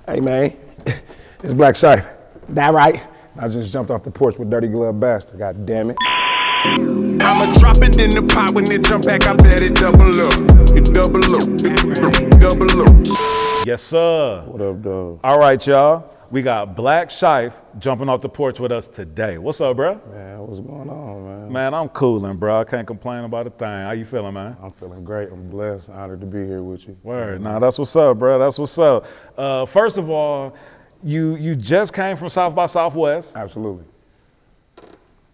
Hey man, it's Blakc Shiffe. That right? I just jumped off the porch with Dirty Glove Bastard. God damn it. I'ma drop it in the pot when it jump back. I bet it double up. It double up. It double up. Yes, sir. What up, dog? All right, y'all. We got Blakc Shiffe jumping off the porch with us today. What's up, bro? Man, what's going on, man? Man, I'm coolin', bro. I can't complain about a thing. How you feeling, man? I'm feeling great. I'm blessed. Honored to be here with you. Word. Nah, that's what's up, bro. That's what's up. First of all, you just came from South by Southwest. Absolutely.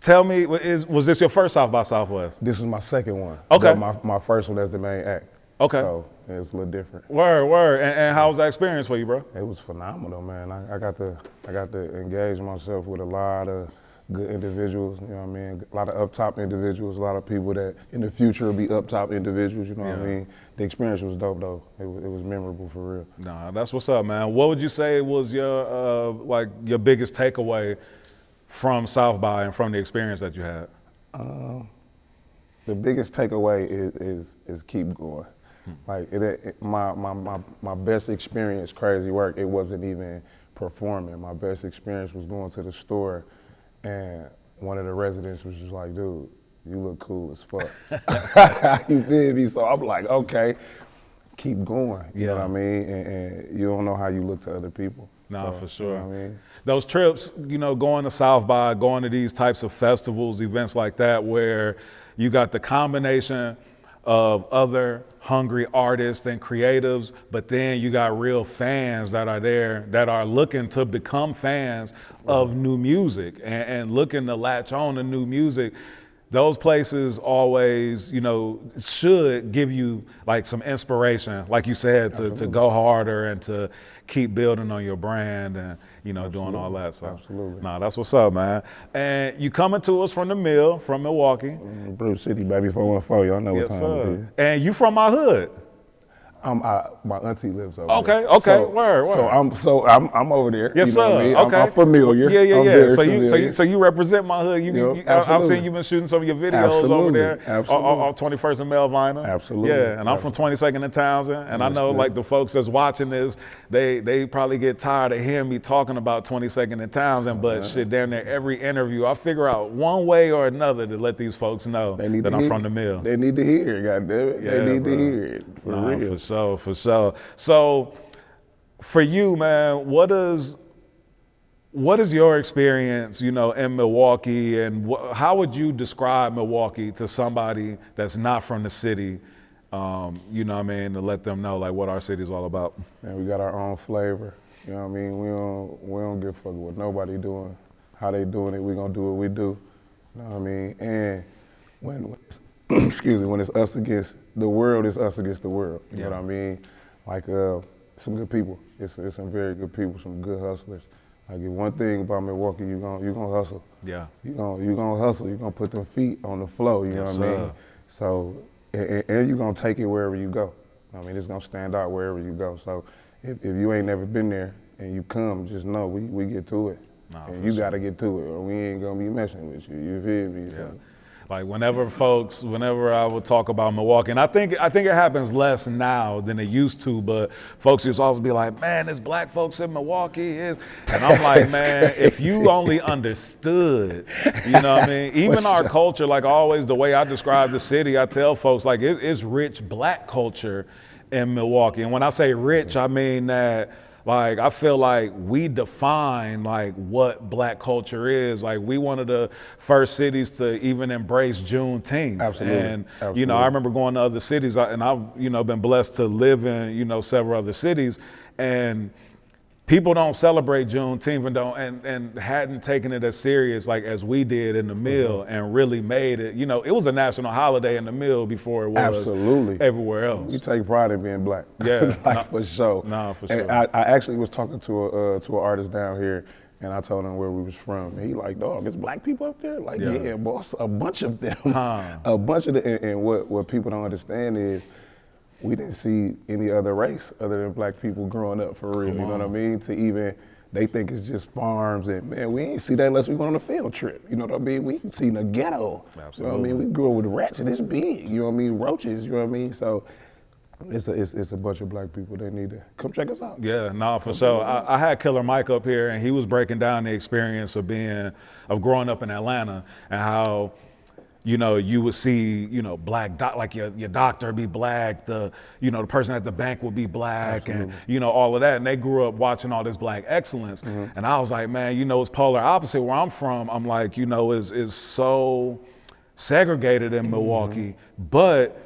Tell me, was this your first South by Southwest? This is my second one. Okay. But my first one as the main act. Okay. So it's a little different. Word. And how was that experience for you, bro? It was phenomenal, man. I got to engage myself with a lot of good individuals, you know what I mean? A lot of up top individuals, a lot of people that in the future will be up top individuals, you know what I mean? The experience was dope though. It was memorable for real. Nah, that's what's up, man. What would you say was your your biggest takeaway from South by and from the experience that you had? The biggest takeaway is keep going. Like my best experience, crazy work, it wasn't even performing. My best experience was going to the store and one of the residents was just like, dude, you look cool as fuck. You feel me? So I'm like, okay, keep going. You know what I mean? And you don't know how you look to other people. Nah, so, for sure. You know what I mean? Those trips, going to South by, going to these types of festivals, events like that, where you got the combination of other hungry artists and creatives, but then you got real fans that are there that are looking to become fans of new music and looking to latch on to new music. Those places always, should give you like some inspiration, like you said, to go harder and to keep building on your brand and, doing all that. So, Absolutely. Nah, that's what's up, man. And you coming to us from the Mill, from Milwaukee. Bruce City, baby, 414, y'all know what time it is. And you from my hood. My auntie lives over there. Okay, so, word. So I'm over there. Yes, you know sir. What I mean? Okay. I'm familiar. Yeah. I'm very familiar. So you represent my hood. I've seen you been shooting some of your videos over there. Absolutely. On 21st and Melvina. Absolutely. Yeah, and I'm from 22nd and Townsend, and I know like the folks that's watching this, they probably get tired of hearing me talking about 22nd and Townsend, but shit, damn near every interview, I figure out one way or another to let these folks know that I'm from the Mill. They need to hear it, goddamn it. They need to hear it, for real. For sure. So, for you, man, what is your experience, in Milwaukee, and how would you describe Milwaukee to somebody that's not from the city? You know what I mean, to let them know like what our city is all about. Man, we got our own flavor. You know what I mean? We don't give a fuck what nobody doing, how they doing it. We gonna do what we do. You know what I mean? And when when it's us against the world, it's us against the world. You know what I mean? Like some good people. It's some very good people, some good hustlers. Like one thing about Milwaukee, you gonna hustle. Yeah. You gonna hustle. You gonna put them feet on the floor. You know what I mean? So and you gonna take it wherever you go. I mean, it's gonna stand out wherever you go. So if you ain't never been there and you come, just know we get to it. And you gotta get to it, or we ain't gonna be messing with you. You feel me? Yeah. So, like whenever I would talk about Milwaukee, and I think it happens less now than it used to, but folks used to always be like, man, there's black folks in Milwaukee. And I'm like, man, if you only understood, you know what I mean? Even our culture, like always the way I describe the city, I tell folks like it's rich black culture in Milwaukee. And when I say rich, I mean that like, I feel like we define like what black culture is. Like we one of the first cities to even embrace Juneteenth. Absolutely. And, I remember going to other cities and I've, been blessed to live in, several other cities, and people don't celebrate Juneteenth and hadn't taken it as serious like as we did in the Mill and really made it. It was a national holiday in the Mill before it was everywhere else. We take pride in being black. Yeah, for sure. Nah, for sure. And I actually was talking to an artist down here, and I told him where we was from. And he like, dog, there's black people up there? Like, yeah boss, a bunch of them. A bunch of them. And what people don't understand is we didn't see any other race other than black people growing up for real. You know what I mean? They think it's just farms, and man, we ain't see that unless we went on a field trip. You know what I mean? We seen the ghetto. Absolutely. You know what I mean? We grew up with rats this big. You know what I mean? Roaches. You know what I mean? So It's a bunch of black people that need to come check us out. Yeah, no, for sure. I had Killer Mike up here, and he was breaking down the experience of growing up in Atlanta and how, you would see, black like your doctor be black, the person at the bank would be black. Absolutely. And all of that. And they grew up watching all this black excellence. Mm-hmm. And I was like, man, it's polar opposite where I'm from. I'm like, is so segregated in Milwaukee, but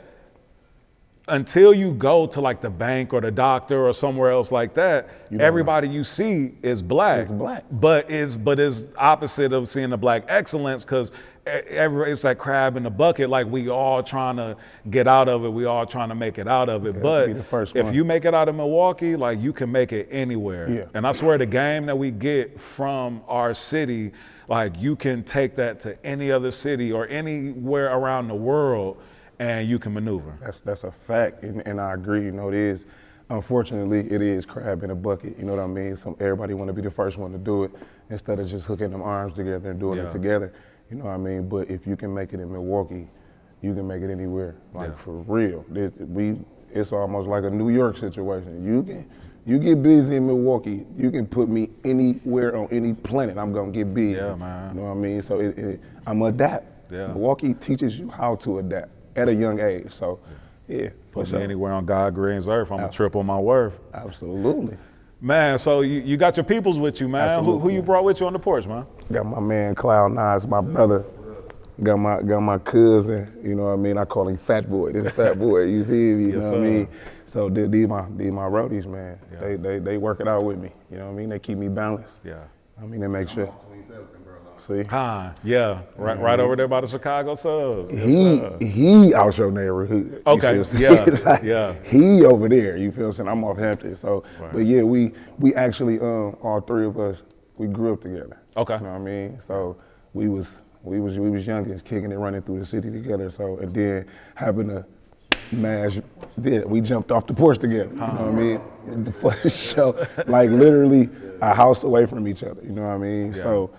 until you go to like the bank or the doctor or somewhere else like that, everybody you see is black. It's black. But it's opposite of seeing the black excellence, because it's like crab in the bucket. Like we all trying to get out of it. We all trying to make it out of it. But if you make it out of Milwaukee, like you can make it anywhere. Yeah. And I swear the game that we get from our city, like you can take that to any other city or anywhere around the world, and you can maneuver. That's a fact, and I agree. It is. Unfortunately, it is crab in a bucket. You know what I mean? Everybody want to be the first one to do it instead of just hooking them arms together and doing it together. You know what I mean? But if you can make it in Milwaukee, you can make it anywhere. Like for real. It's almost like a New York situation. You get busy in Milwaukee, you can put me anywhere on any planet. I'm gonna get busy. Yeah, man. You know what I mean? So I'm adapt. Yeah. Milwaukee teaches you how to adapt at a young age. So, put me anywhere on God green's earth, I'm gonna triple my worth. Absolutely. Man, so you got your peoples with you, man. Who you brought with you on the porch, man? Got my man Cloud9, my brother. Got my cousin. You know what I mean? I call him Fat Boy. This Fat Boy. You feel me? You know what I mean? So these my roadies, man. Yeah. They work it out with me. You know what I mean? They keep me balanced. Yeah. I mean, they make sure. See? Yeah. Right over there by the Chicago Subs. He out your neighborhood. Okay. Yeah. He over there. You feel what I'm saying? I'm off Hampton. So, right. But yeah, we actually all three of us, we grew up together. Okay. You know what I mean? So we was youngins, kicking it, running through the city together. So, and then happened to we jumped off the porch together. You know what I mean? The first show, like literally a house away from each other. You know what I mean? Yeah. So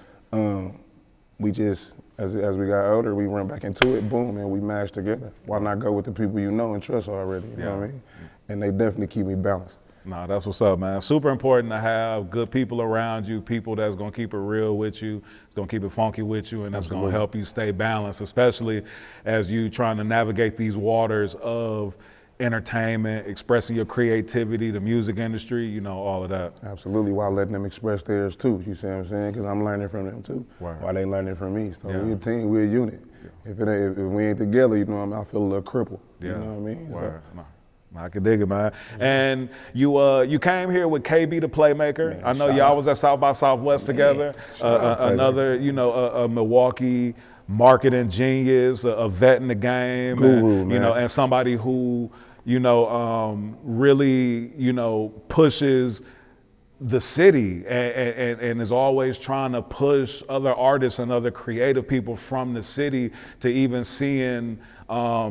we just, as we got older, we went back into it, boom, and we mashed together. Why not go with the people you know and trust already? You know what I mean? And they definitely keep me balanced. Nah, that's what's up, man. Super important to have good people around you, people that's gonna keep it real with you, gonna keep it funky with you, and that's gonna help you stay balanced, especially as you trying to navigate these waters of entertainment, expressing your creativity, the music industry, all of that. Absolutely, while letting them express theirs too, you see what I'm saying? Because I'm learning from them too, while they learning from me. So we a team, we a unit. Yeah. If we ain't together, I feel a little crippled. You know what I mean? So, I can dig it, man. And you came here with KB The Playmaker. Man, I know y'all was at South by Southwest together. Another, a Milwaukee marketing genius, a vet in the game, guru, and, and somebody who, really, pushes the city and is always trying to push other artists and other creative people from the city to even seeing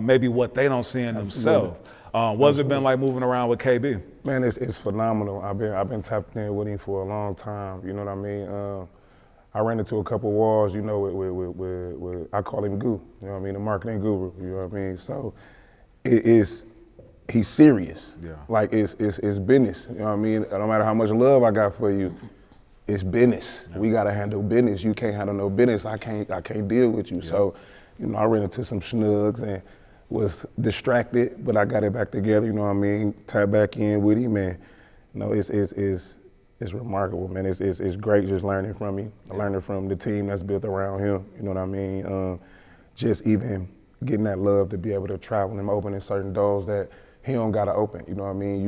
maybe what they don't see in themselves. What's it been like moving around with KB? Man, it's phenomenal. I've been tapped in with him for a long time. You know what I mean? I ran into a couple walls, with I call him Goo. You know what I mean? The marketing guru. You know what I mean? So he's serious. Yeah. Like it's business. You know what I mean? No matter how much love I got for you, it's business. Yeah. We gotta handle business. You can't handle no business. I can't deal with you. Yeah. So, I ran into some schnugs and was distracted, but I got it back together, you know what I mean? Tapped back in with him, man. It's remarkable, man. It's great just learning from him, learning from the team that's built around him, you know what I mean? Just even getting that love to be able to travel and opening certain doors that he don't gotta open, you know what I mean?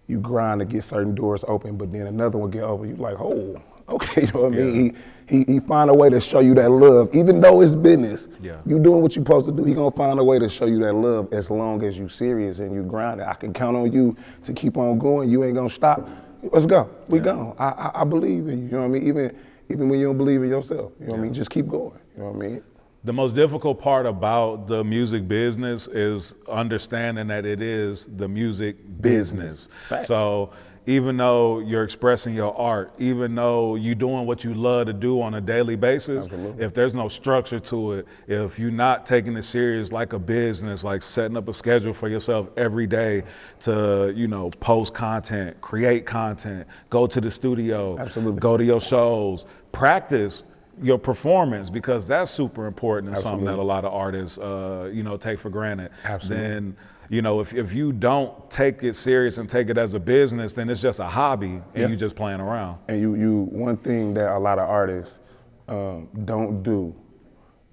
You grind to get certain doors open, but then another one get open, you like, oh, okay, you know what I mean? He find a way to show you that love, even though it's business. Yeah. You doing what you're supposed to do, he gonna find a way to show you that love as long as you serious and you grind it. I can count on you to keep on going. You ain't gonna stop. Let's go. We gone. I believe in you. You know what I mean? Even when you don't believe in yourself. You know what I mean? Just keep going. You know what I mean? The most difficult part about the music business is understanding that it is the music business. Facts. So, even though you're expressing your art, even though you're doing what you love to do on a daily basis, Absolutely. if there's no structure to it, if you're not taking it serious like a business, like setting up a schedule for yourself every day to, you know, post content, create content, go to the studio, Absolutely. go to your shows, practice your performance, because that's super important and something that a lot of artists, you know, take for granted. Absolutely. Then, you know, if you don't take it serious and take it as a business, then it's just a hobby and you just playing around. And you one thing that a lot of artists don't do,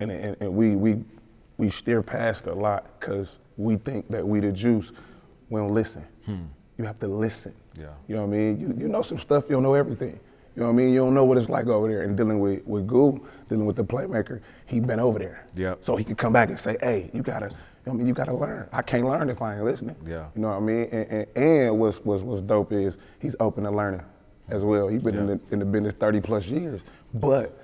and we steer past a lot because we think that we the juice. We don't listen. You have to listen. Yeah. You know what I mean? You know some stuff, you don't know everything. You know what I mean? You don't know what it's like over there. And dealing with Goo, dealing with the Playmaker, he been over there. Yeah. So he could come back and say, hey, you gotta, you know what I mean, you gotta learn. I can't learn if I ain't listening. Yeah. You know what I mean? And what's dope is he's open to learning as well. He's been in the business 30 plus years, but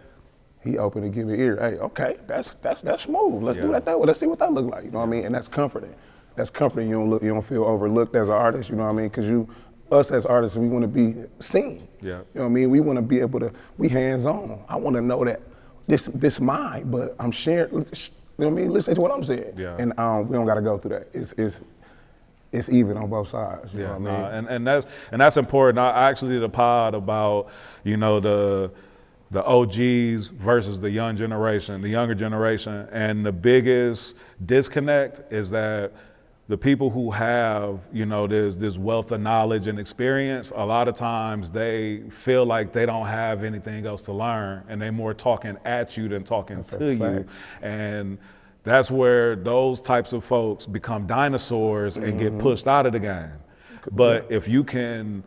he open to give an ear. Hey, okay, that's smooth. Let's do that way. Let's see what that look like. You know what I mean? And that's comforting. That's comforting. You don't feel overlooked as an artist. You know what I mean? Because us as artists, we want to be seen. Yeah. You know what I mean? We want to be able to, we hands-on. I want to know that this mine, but I'm sharing, you know what I mean? Listen to what I'm saying. Yeah. And we don't got to go through that. It's even on both sides. You know what I mean? And that's important. I actually did a pod about, you know, the OGs versus the young generation, the younger generation. And the biggest disconnect is that the people who have, you know, this wealth of knowledge and experience, a lot of times they feel like they don't have anything else to learn, and they more talking at you than talking to you. And that's where those types of folks become dinosaurs and get pushed out of the game. But if you can,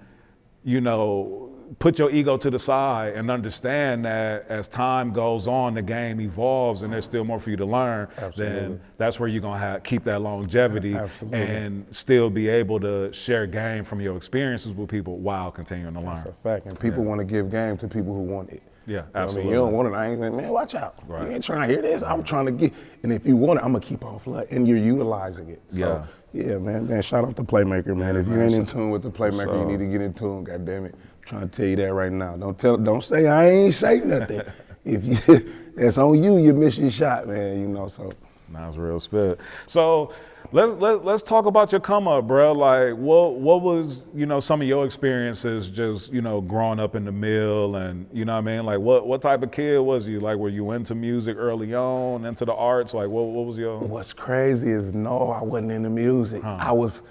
you know, put your ego to the side and understand that as time goes on, the game evolves and there's still more for you to learn, then that's where you're gonna keep that longevity and still be able to share game from your experiences with people while continuing to learn. That's a fact. And people want to give game to people who want it. Yeah, I absolutely. mean, you don't want it. I ain't like, man, watch out. Right. You ain't trying to hear this. I'm trying to get, and if you want it, I'm gonna keep on flooding, and you're utilizing it. So, yeah, man, shout out to Playmaker, man. If you ain't in tune with the Playmaker, you need to get in tune, goddamn it. I'm trying to tell you that right now. Don't say I ain't say nothing. If you, that's on you, you miss your shot, man, you know, so. That's real spit. So let's talk about your come up, bro. Like what was, you know, some of your experiences just, you know, growing up in the mill, and you know what I mean? Like what type of kid was you? Like were you into music early on, into the arts? Like what was your? What's crazy is no, I wasn't into music. I wasn't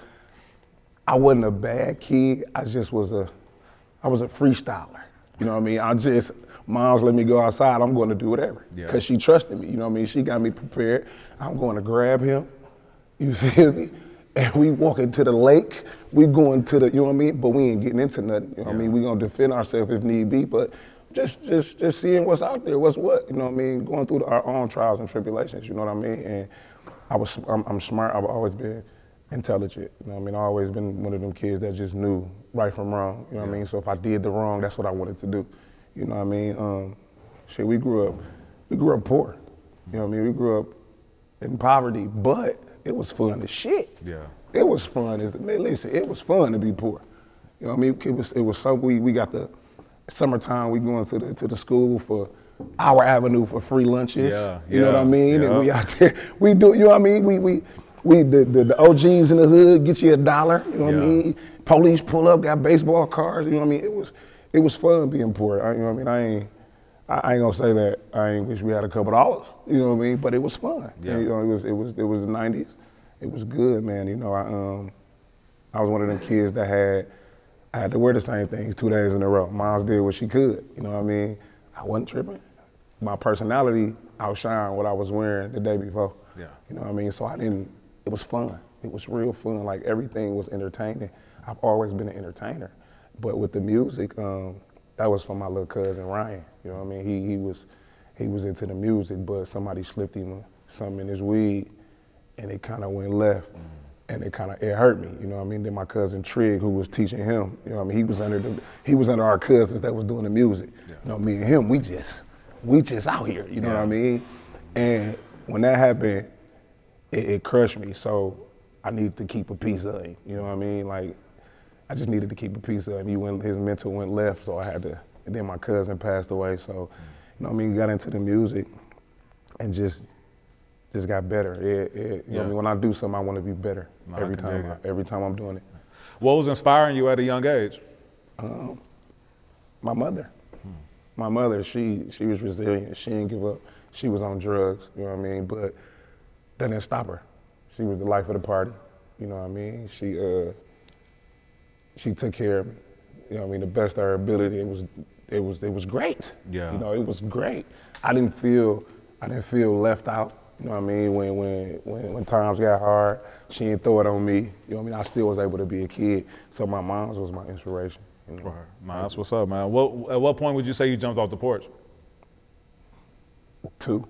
a bad kid. I was a freestyler. You know what I mean? Mom's let me go outside, I'm going to do whatever. Because she trusted me, you know what I mean? She got me prepared. I'm going to grab him, you feel me? And we walking to the lake, we going to the, you know what I mean? But we ain't getting into nothing, you know what I mean? We gonna defend ourselves if need be, but just seeing what's out there, what's what, you know what I mean? Going through our own trials and tribulations, you know what I mean? And I'm smart, I've always been intelligent, you know what I mean? I've always been one of them kids that just knew right from wrong, you know what I mean? So if I did the wrong, that's what I wanted to do, you know what I mean? We grew up poor, you know what I mean? We grew up in poverty, but it was fun as shit. Yeah. It was fun listen, it was fun to be poor. You know what I mean? It was so, we got the summertime, we going to the school for our avenue for free lunches. You know what I mean? And we out there, we do, you know what I mean? The OGs in the hood get you $1, you know what I mean? Police pull up, got baseball cars, you know what I mean? It was fun being poor. You know what I mean? I ain't gonna say that I ain't wish we had a couple dollars, you know what I mean? But it was fun. Yeah. And, you know, it was the 90s. It was good, man. You know, I was one of them kids that I had to wear the same things 2 days in a row. Mom's did what she could, you know what I mean? I wasn't tripping. My personality outshined what I was wearing the day before. Yeah. You know what I mean? So it was fun. It was real fun. Like everything was entertaining. I've always been an entertainer. But with the music, that was from my little cousin Ryan. You know what I mean? He was into the music, but somebody slipped him something in his weed, and it kind of went left, and it hurt me. You know what I mean? Then my cousin Trig, who was teaching him, you know what I mean? He was under our cousins that was doing the music. Yeah. You know, me and him, we just out here. You know what I mean? And when that happened, it crushed me. So I need to keep a piece of it. You know what I mean? Like, I just needed to keep a piece of him. His mental went left, so I had to. And then my cousin passed away, so you know what I mean. Got into the music, and just got better. You know what I mean. When I do something, I want to be better every time I'm doing it. What was inspiring you at a young age? My mother. My mother, she was resilient. She didn't give up. She was on drugs, you know what I mean? But that didn't stop her. She was the life of the party, you know what I mean? She took care of me, you know what I mean? The best of her ability. It was great. Yeah. You know, it was great. I didn't feel left out. You know what I mean? When times got hard, she didn't throw it on me. You know what I mean? I still was able to be a kid. So my mom was my inspiration. You know? Man, that's what's up, man. At what point would you say you jumped off the porch? 2.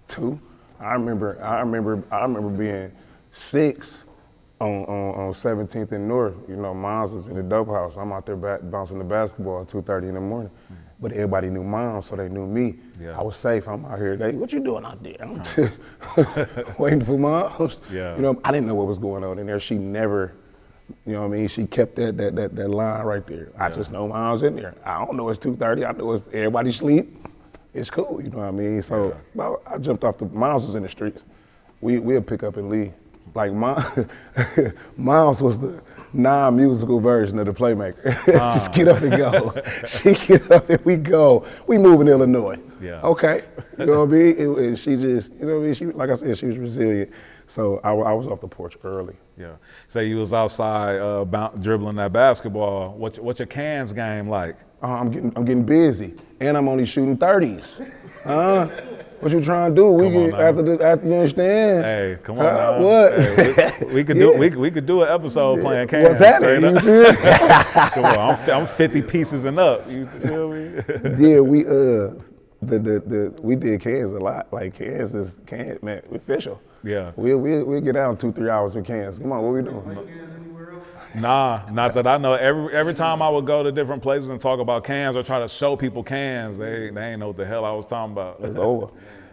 2. I remember being 6 on 17th and North. You know, Moms was in the dope house. I'm out there bouncing the basketball at 2:30 in the morning. But everybody knew Mom, so they knew me. Yeah. I was safe. I'm out here. What you doing out there? I'm waiting for Moms. Yeah. You know, I didn't know what was going on in there. She never, you know what I mean? She kept that line right there. I just know Mom's in there. I don't know it's 2:30. I know it's everybody sleep. It's cool, you know what I mean? So I jumped off Moms was in the streets. We'll pick up and leave. Like Moms was the non-musical version of the Playmaker. Just get up and go. She get up and we go. We move in Illinois. Yeah. Okay. You know what I mean? She just, you know what I mean? She, like I said, she was resilient. So I was off the porch early. Yeah. Say you was outside dribbling that basketball. What's your cans game like? I'm getting busy, and I'm only shooting 30s. What you trying to do? We get after you understand? Hey, come on now. What? Hey, we could do an episode playing cans. What's happening? Come on, I'm 50 pieces and up. You feel me? Yeah, we did cans a lot. Like cans, man, official. Yeah. We'll get out in 2-3 hours with cans. Come on, what we doing? Nah, not that I know. Every time I would go to different places and talk about cans or try to show people cans, they ain't know what the hell I was talking about. It's over.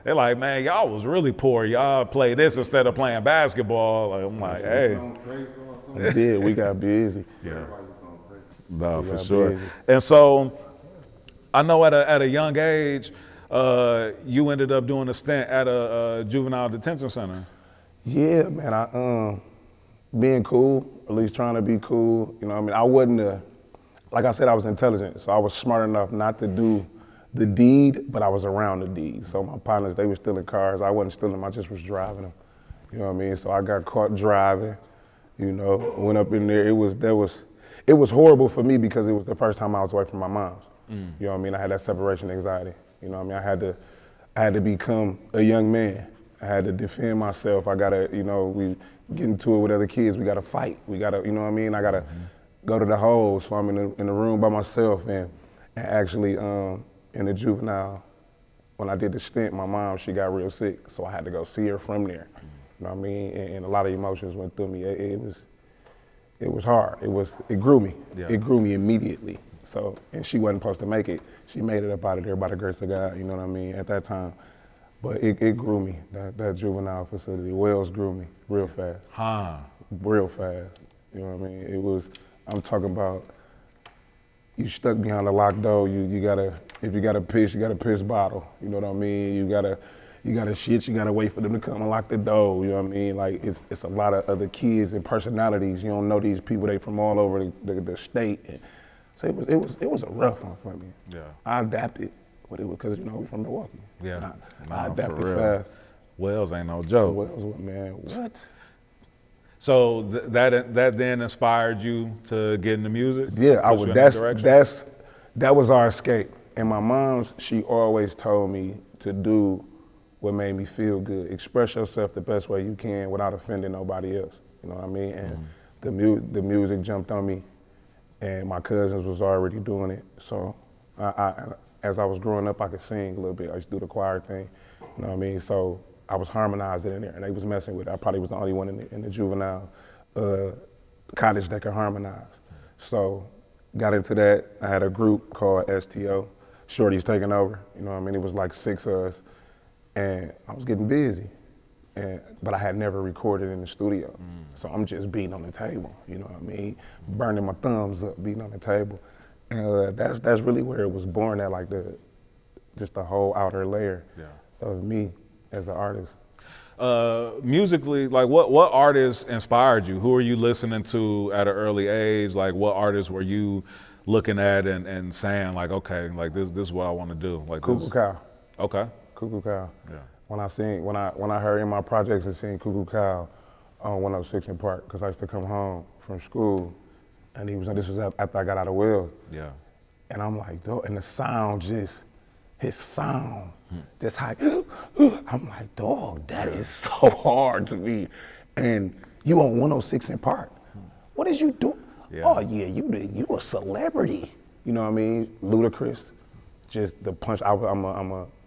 They're like, man, y'all was really poor. Y'all play this instead of playing basketball. Like, I'm like, hey. Yeah, we got busy. Yeah. No, for sure. Busy. And so, I know at a young age, you ended up doing a stint at a juvenile detention center. Yeah, man. Being cool, at least trying to be cool. You know what I mean? I wasn't like I said, I was intelligent, so I was smart enough not to do the deed, but I was around the deed. So my partners, they were stealing cars. I wasn't stealing them, I just was driving them. You know what I mean? So I got caught driving, you know, went up in there. It was horrible for me because it was the first time I was away from my mom's. You know what I mean? I had that separation anxiety. You know what I mean? I had to become a young man. I had to defend myself. I gotta, you know, we get into it with other kids. We gotta fight. We gotta, you know what I mean? I gotta go to the hole. So I'm in the room by myself, and actually in the juvenile, when I did the stint, my mom, she got real sick, so I had to go see her from there. You know what I mean? And a lot of emotions went through me. It was hard. It grew me. Yeah. It grew me immediately. So, and she wasn't supposed to make it. She made it up out of there by the grace of God. You know what I mean? At that time. But it grew me, that juvenile facility. Wells grew me real fast. Real fast. You know what I mean? I'm talking about, you stuck behind a locked door, you gotta, if you gotta piss, you got a piss bottle. You know what I mean? You gotta shit, you gotta wait for them to come and lock the door. You know what I mean? Like it's a lot of other kids and personalities. You don't know these people, they from all over the state. So it was a rough one for me. Yeah. I adapted. But it was because, you know, we from Milwaukee. Yeah. I adapted fast. Wells ain't no joke. Wells, man, what? So that then inspired you to get into music? Yeah, that was our escape. And my mom's, she always told me to do what made me feel good. Express yourself the best way you can without offending nobody else. You know what I mean? And the music jumped on me, and my cousins was already doing it. So as I was growing up, I could sing a little bit. I used to do the choir thing, you know what I mean? So I was harmonizing in there, and they was messing with it. I probably was the only one in the juvenile cottage that could harmonize. So got into that. I had a group called STO, Shorty's Taking Over. You know what I mean? It was like 6 of us, and I was getting busy. but I had never recorded in the studio. So I'm just beating on the table, you know what I mean? Burning my thumbs up, beating on the table. And that's really where it was born at, like just the whole outer layer of me as an artist. Musically, like what artists inspired you? Who are you listening to at an early age? Like what artists were you looking at and saying like, okay, like this is what I want to do? Like Cuckoo Cow. Okay. Cuckoo Cow. Yeah. When I heard in my projects and seen Cuckoo Cow on 106 in Park, because I used to come home from school, and this was after I got out of Wells. Yeah. And I'm like, dog, and the sound his sound, just like, I'm like, dog, that is so hard to me. And you on 106 in Park, what is you doing? Yeah. Oh yeah, you a celebrity. You know what I mean? Ludacris, just the punch.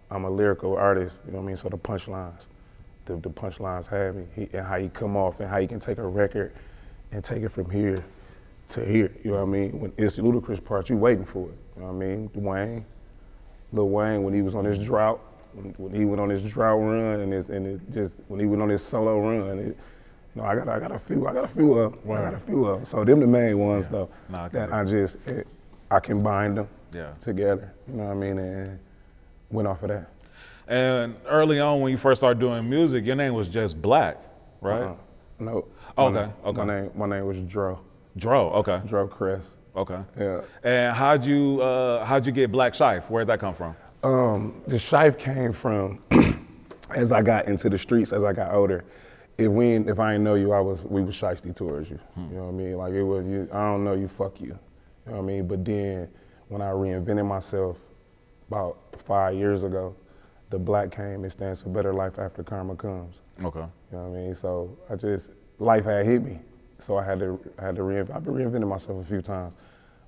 I'm a lyrical artist. You know what I mean? So the punchlines, the punchlines have me. And how he come off and how he can take a record and take it from here to here. You know what I mean? When it's Ludacris part, you waiting for it. You know what I mean? Lil Wayne, when he was on his drought, when he went on his drought run, when he went on his solo run, I got a few of them. So them the main ones though, that I combined them together. You know what I mean? And went off of that. And early on, when you first started doing music, your name was just Blakc, right? No. Okay. My name was Dro. Dro. Okay. Dro Crest. Okay. Yeah. And how'd you get Blakc Shiffe? Where'd that come from? The Shiffe came from as I got into the streets, as I got older. If I didn't know you, we was shiesty towards you. You know what I mean? Like it was you. I don't know you. Fuck you. You know what I mean? But then when I reinvented myself about 5 years ago, the Blakc came. It stands for Better Life After Karma Comes. Okay. You know what I mean? So life had hit me. So I had to reinvent. I've been reinventing myself a few times.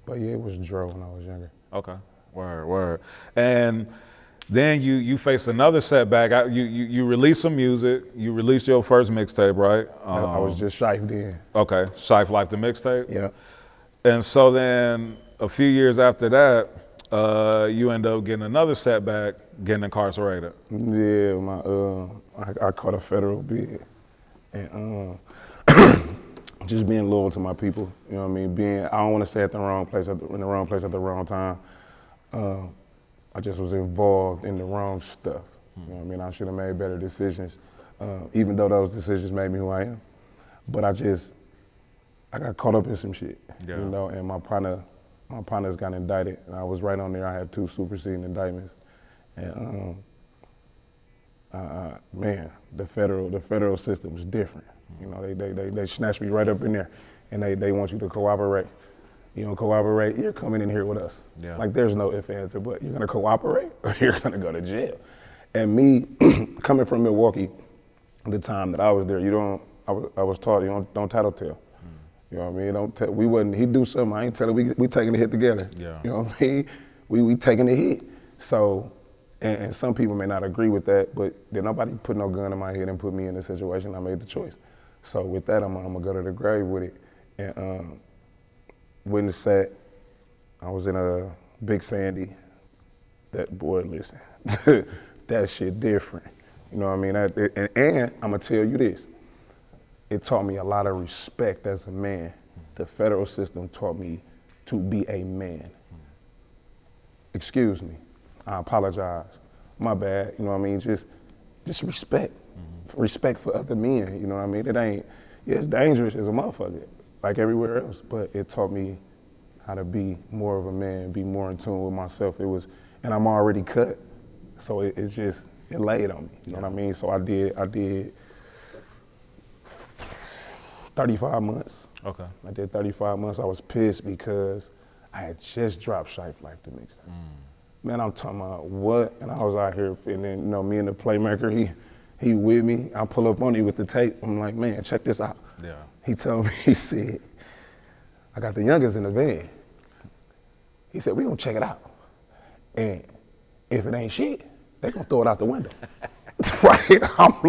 But yeah, it was Dro when I was younger. Okay. Word. And then you faced another setback. You released some music. You released your first mixtape, right? I was just Shiffe then. Okay. Shiffe Life the mixtape? Yeah. And so then a few years after that, you end up getting another setback, getting incarcerated. Yeah, I caught a federal bid. And just being loyal to my people, you know what I mean? I don't want to say in the wrong place at the wrong time. I just was involved in the wrong stuff. You know what I mean? I should have made better decisions, even though those decisions made me who I am. But I got caught up in some shit, you know, and my partners got indicted, and I was right on there. I had 2 superseding indictments. And man, the federal system was different. You know, they snatched me right up in there, and they want you to cooperate. You don't cooperate, you're coming in here with us. Yeah. Like there's no ifs, ands, or buts. You're gonna cooperate or you're gonna go to jail. And me, coming from Milwaukee, the time that I was there, I was taught, don't tattletale. You know what I mean? He'd do something, I ain't telling, we taking the hit together. Yeah. You know what I mean? We taking the hit. So, and some people may not agree with that, but then nobody put no gun in my head and put me in a situation. I made the choice. So with that, I'm gonna go to the grave with it. And when the set, I was in a Big Sandy. That boy, listen, that shit different. You know what I mean? And I'm gonna tell you this, it taught me a lot of respect as a man. The federal system taught me to be a man. Excuse me, I apologize, my bad, you know what I mean? Just respect, respect for other men, you know what I mean? It's dangerous as a motherfucker, like everywhere else, but it taught me how to be more of a man, be more in tune with myself. And I'm already cut, so it laid on me, you know what I mean? So I did 35 months. Okay. I did 35 months. I was pissed because I had just dropped Shiffe Life the mixtape. Man, I'm talking about what? And I was out here, and then, me and the Playmaker, he with me. I pull up on him with the tape. I'm like, man, check this out. Yeah. He told me, he said, I got the youngest in the van. He said, we gonna check it out. And if it ain't shit, they gonna throw it out the window. Right? I'm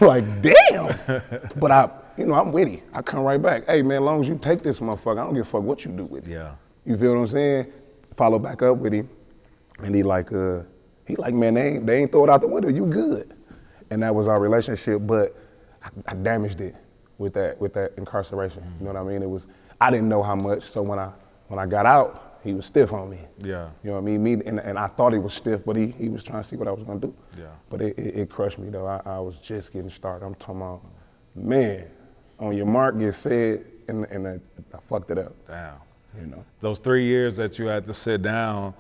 like, damn. But I'm witty. I come right back. Hey man, as long as you take this motherfucker, I don't give a fuck what you do with it. Yeah. You feel what I'm saying? Follow back up with him. And he like, man, they ain't throw it out the window, you good. and that was our relationship. But I damaged it with that incarceration. You know what I mean? I didn't know how much. So when I got out, he was stiff on me. Yeah. You know what I mean? And I thought he was stiff, but he was trying to see what I was gonna do. Yeah. But it crushed me though. I was just getting started. I'm talking about, man, on your mark, get set, and I fucked it up. Damn. You know. Those 3 years that you had to sit down,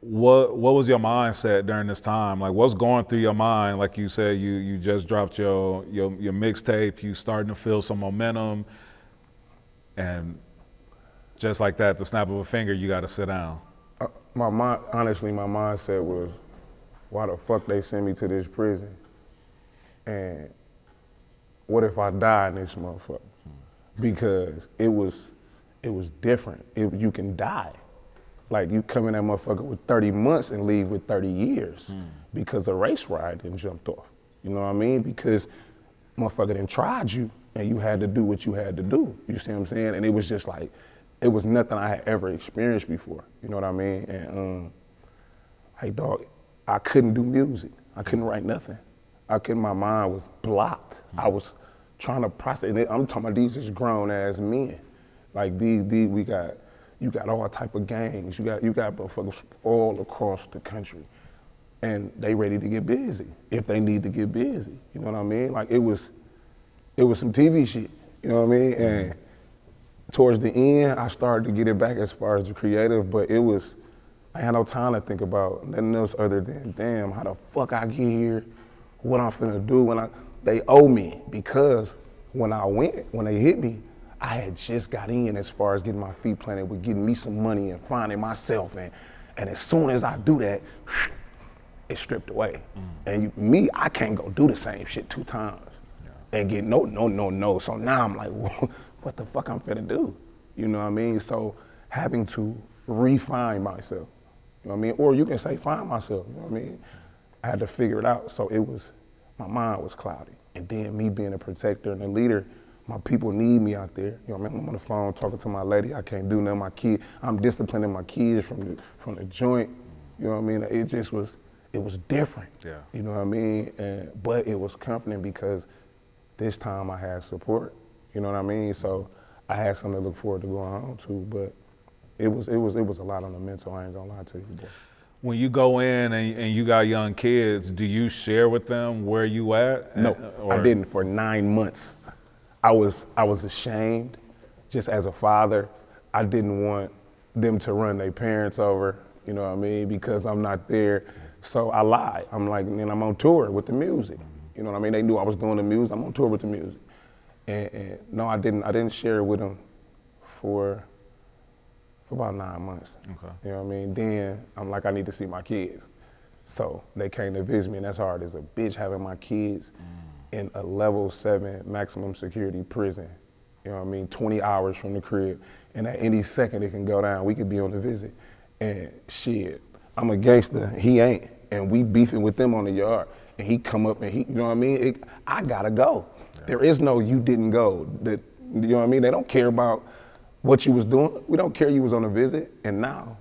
what was your mindset during this time? Like, what's going through your mind? Like you said, you just dropped your mixtape, you starting to feel some momentum, and just like that, the snap of a finger, you got to sit down. Honestly, my mindset was, why the fuck they send me to this prison? And what if I die in this motherfucker? Because it was different. You can die. Like, you come in that motherfucker with 30 months and leave with 30 years because a race riot done jumped off. You know what I mean? Because motherfucker done tried you and you had to do what you had to do. You see what I'm saying? And it was just like, it was nothing I had ever experienced before. You know what I mean? And hey dog, I couldn't do music. I couldn't write nothing. My mind was blocked. I was trying to process it. I'm talking about these is grown ass men. Like you got all type of gangs. You got motherfuckers all across the country, and they ready to get busy if they need to get busy. You know what I mean? Like it was some TV shit. You know what I mean? And towards the end, I started to get it back as far as the creative, but I had no time to think about nothing else other than, damn, how the fuck I get here, what I'm finna do they owe me, because when they hit me, I had just got in as far as getting my feet planted with getting me some money and finding myself. And as soon as I do that, it's stripped away. And I can't go do the same shit 2 times and get no. So now I'm like, what the fuck I'm finna do? You know what I mean? So having to refine myself, you know what I mean? Or you can say find myself, you know what I mean? I had to figure it out. So my mind was cloudy. And then me being a protector and a leader, my people need me out there. You know what I mean? I'm on the phone talking to my lady. I can't do nothing. My kid, I'm disciplining my kids from the joint. You know what I mean? It was different. Yeah. You know what I mean? But it was comforting because this time I had support. You know what I mean? So I had something to look forward to going home to. But it was a lot on the mental. I ain't gonna lie to you, boy. When you go in and you got young kids, do you share with them where you at? No, I didn't for 9 months. I was ashamed, just as a father. I didn't want them to run their parents over, you know what I mean, because I'm not there. So I lied. I'm like, man, I'm on tour with the music. You know what I mean? They knew I was doing the music. I'm on tour with the music. And no, I didn't share it with them for about 9 months. Okay. You know what I mean? Then I'm like, I need to see my kids. So they came to visit me, and that's hard as a bitch having my kids in a level 7 maximum security prison. You know what I mean? 20 hours from the crib. And at any second it can go down. We could be on the visit. And shit, I'm a gangster, he ain't. And we beefing with them on the yard. And he come up and you know what I mean? I gotta go. Yeah. There is no you didn't go. You know what I mean? They don't care about what you was doing. We don't care you was on a visit. And now,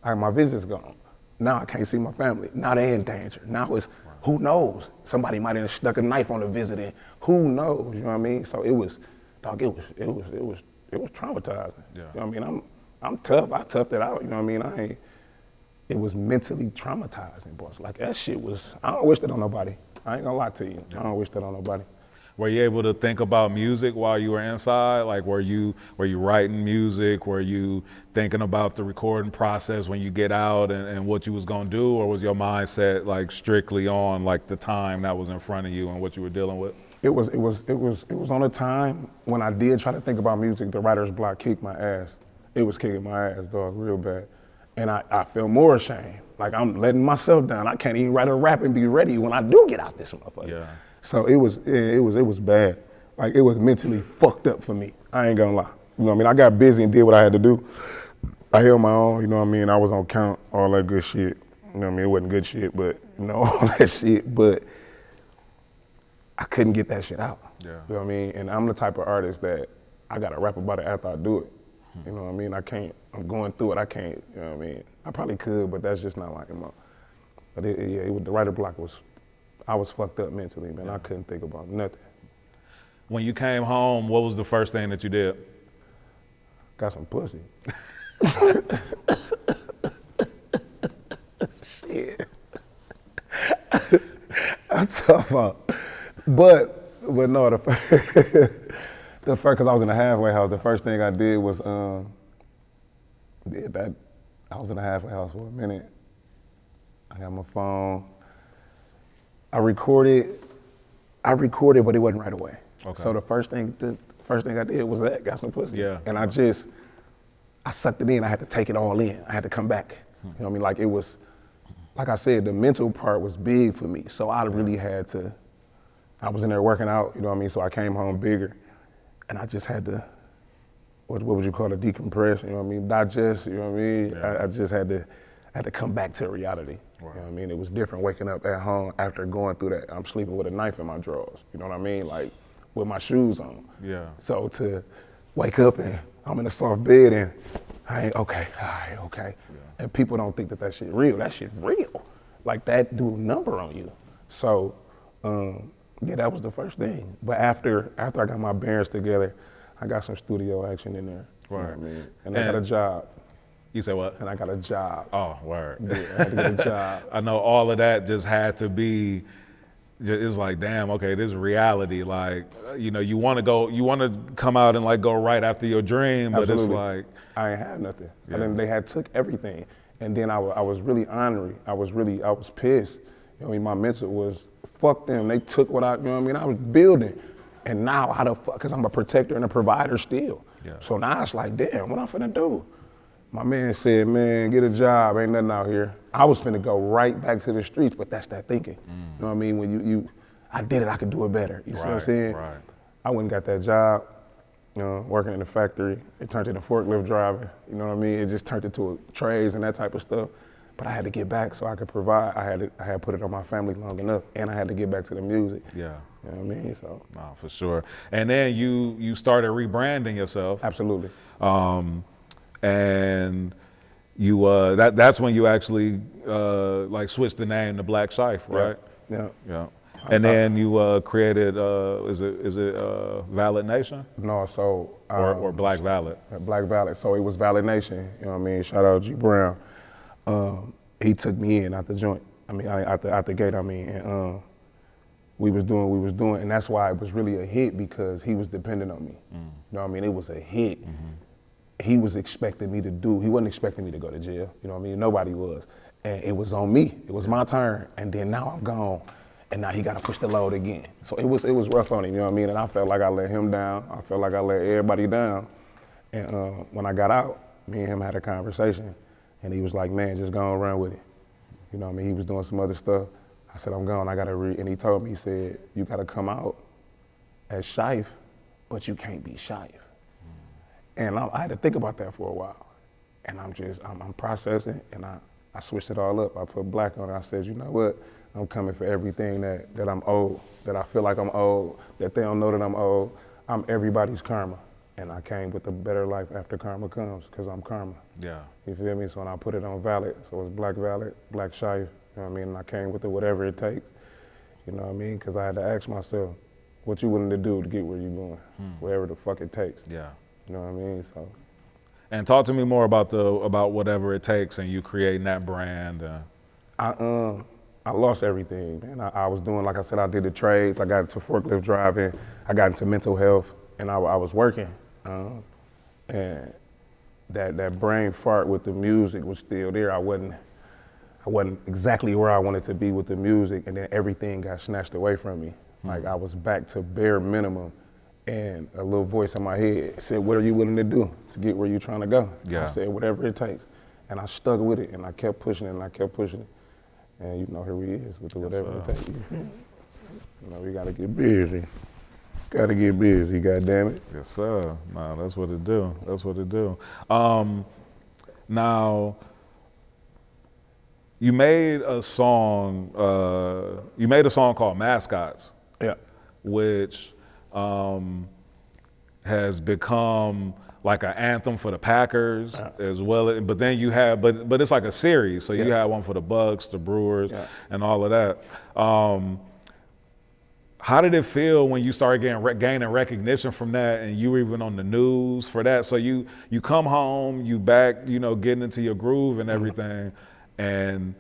my visit's gone. Now I can't see my family. Now they in danger. Now it's, who knows? Somebody might have stuck a knife on the visit, and who knows? You know what I mean? So it was traumatizing. Yeah. You know what I mean? I'm tough. I toughed it out. You know what I mean? It was mentally traumatizing, boss. Like that shit was. I don't wish that on nobody. I ain't gonna lie to you. I don't wish that on nobody. Were you able to think about music while you were inside? Like, were you writing music? Were you thinking about the recording process when you get out and what you was gonna do? Or was your mindset like strictly on like the time that was in front of you and what you were dealing with? It was on a time when I did try to think about music, the writer's block kicked my ass. It was kicking my ass, dog, real bad. And I feel more ashamed. Like I'm letting myself down. I can't even write a rap and be ready when I do get out this motherfucker. Yeah. So it was bad. Like it was mentally fucked up for me. I ain't gonna lie. You know what I mean? I got busy and did what I had to do. I held my own, you know what I mean? I was on count, all that good shit. You know what I mean? It wasn't good shit, but you know, all that shit. But I couldn't get that shit out. Yeah. You know what I mean? And I'm the type of artist that I gotta rap about it after I do it. You know what I mean? I'm going through it, I can't, you know what I mean? I probably could, but that's just not like him. But the writer block was, I was fucked up mentally, man. I couldn't think about nothing. When you came home, what was the first thing that you did? Got some pussy. Shit. I'm talking about. But no, the first, because I was in the halfway house, the first thing I did was, I was in the halfway house for a minute. I got my phone. I recorded, but it wasn't right away. Okay. So the first thing I did was got some pussy. Yeah. And I sucked it in. I had to take it all in. I had to come back. You know what I mean? Like it was, like I said, the mental part was big for me. So I really had to, I was in there working out, you know what I mean? So I came home bigger and I just had to, what would you call it, decompress, you know what I mean? Digest, you know what I mean? Yeah. I just had to come back to reality. You know what I mean? It was different waking up at home after going through that. I'm sleeping with a knife in my drawers, you know what I mean? Like with my shoes on. Yeah. So to wake up and I'm in a soft bed and I ain't okay, all right, okay. Yeah. And people don't think that shit real. That shit real. Like that do a number on you. So, yeah, that was the first thing. But after I got my bearings together, I got some studio action in there. Right. You know what I mean? And I got a job. You said what? And I got a job. Oh, word. Yeah, I had to get a job. I know all of that just had to be, it's like, damn, okay, this is reality. Like, you know, you want to come out and like go right after your dream, but Absolutely. it's like. I ain't had nothing. Yeah. And then they had took everything. And then I was really ornery. I was pissed. You know what I mean? My mental was, fuck them. They took what you know what I mean? I was building. And now how the fuck, because I'm a protector and a provider still. Yeah. So now it's like, damn, what I'm finna do? My man said, man, get a job, ain't nothing out here. I was finna go right back to the streets, but that's that thinking. You know what I mean? When I did it, I could do it better. You see what I'm saying? Right. I went and got that job, you know, working in the factory. It turned into forklift driving, you know what I mean? It just turned into trades and that type of stuff. But I had to get back so I could provide. I had put it on my family long enough, and I had to get back to the music. Yeah. You know what I mean? So. No, for sure. And then you started rebranding yourself. Absolutely. And you that's when you actually like switched the name to Blakc Shiffe, right? Yeah. Yeah. And then you created is it Valid Nation? No, so. Or Black Valid? Black Valid. So it was Valid Nation, you know what I mean? Shout out G Brown. He took me in out the joint. I mean, out the gate, I mean. And we was doing what we was doing. And that's why it was really a hit, because he was dependent on me. You know what I mean? It was a hit. He was expecting me to he wasn't expecting me to go to jail. You know what I mean? Nobody was. And it was on me. It was my turn. And then now I'm gone. And now he got to push the load again. So it was rough on him, you know what I mean? And I felt like I let him down. I felt like I let everybody down. And when I got out, me and him had a conversation. And he was like, man, just go and run with it. You know what I mean? He was doing some other stuff. I said, I'm gone, I gotta and he told me, he said, you gotta come out as Shiffe, but you can't be Shiffe. And I had to think about that for a while. And I'm processing, and I switched it all up. I put Black on it. I said, you know what? I'm coming for everything that I'm owed, that I feel like I'm owed, that they don't know that I'm owed. I'm everybody's karma. And I came with a better life after karma comes, because I'm karma. Yeah. You feel me? So when I put it on Valid, so it's Black Valid, Blakc Shiffe, you know what I mean? And I came with it, whatever it takes, you know what I mean? Because I had to ask myself, what you willing to do to get where you're going, whatever the fuck it takes. Yeah. You know what I mean? So. And talk to me more about whatever it takes and you creating that brand. I lost everything, man. I was doing, like I said, I did the trades. I got into forklift driving. I got into mental health, and I was working. And that brain fart with the music was still there. I wasn't exactly where I wanted to be with the music, and then everything got snatched away from me. Like I was back to bare minimum, and a little voice in my head said, what are you willing to do to get where you're trying to go? Yeah. I said, whatever it takes. And I stuck with it, and I kept pushing it, and I kept pushing it. And you know, here he is with the whatever it takes. You know, we gotta get busy. Gotta get busy, goddammit. Yes, sir. No, that's what it do. That's what it do. Now, you made a song called Mascots. Yeah. Which has become like an anthem for the Packers as well. But then you have, but it's like a series. So you have one for the Bucks, the Brewers, and all of that. how did it feel when you started gaining recognition from that, and you were even on the news for that? So you come home, you back, getting into your groove and everything, and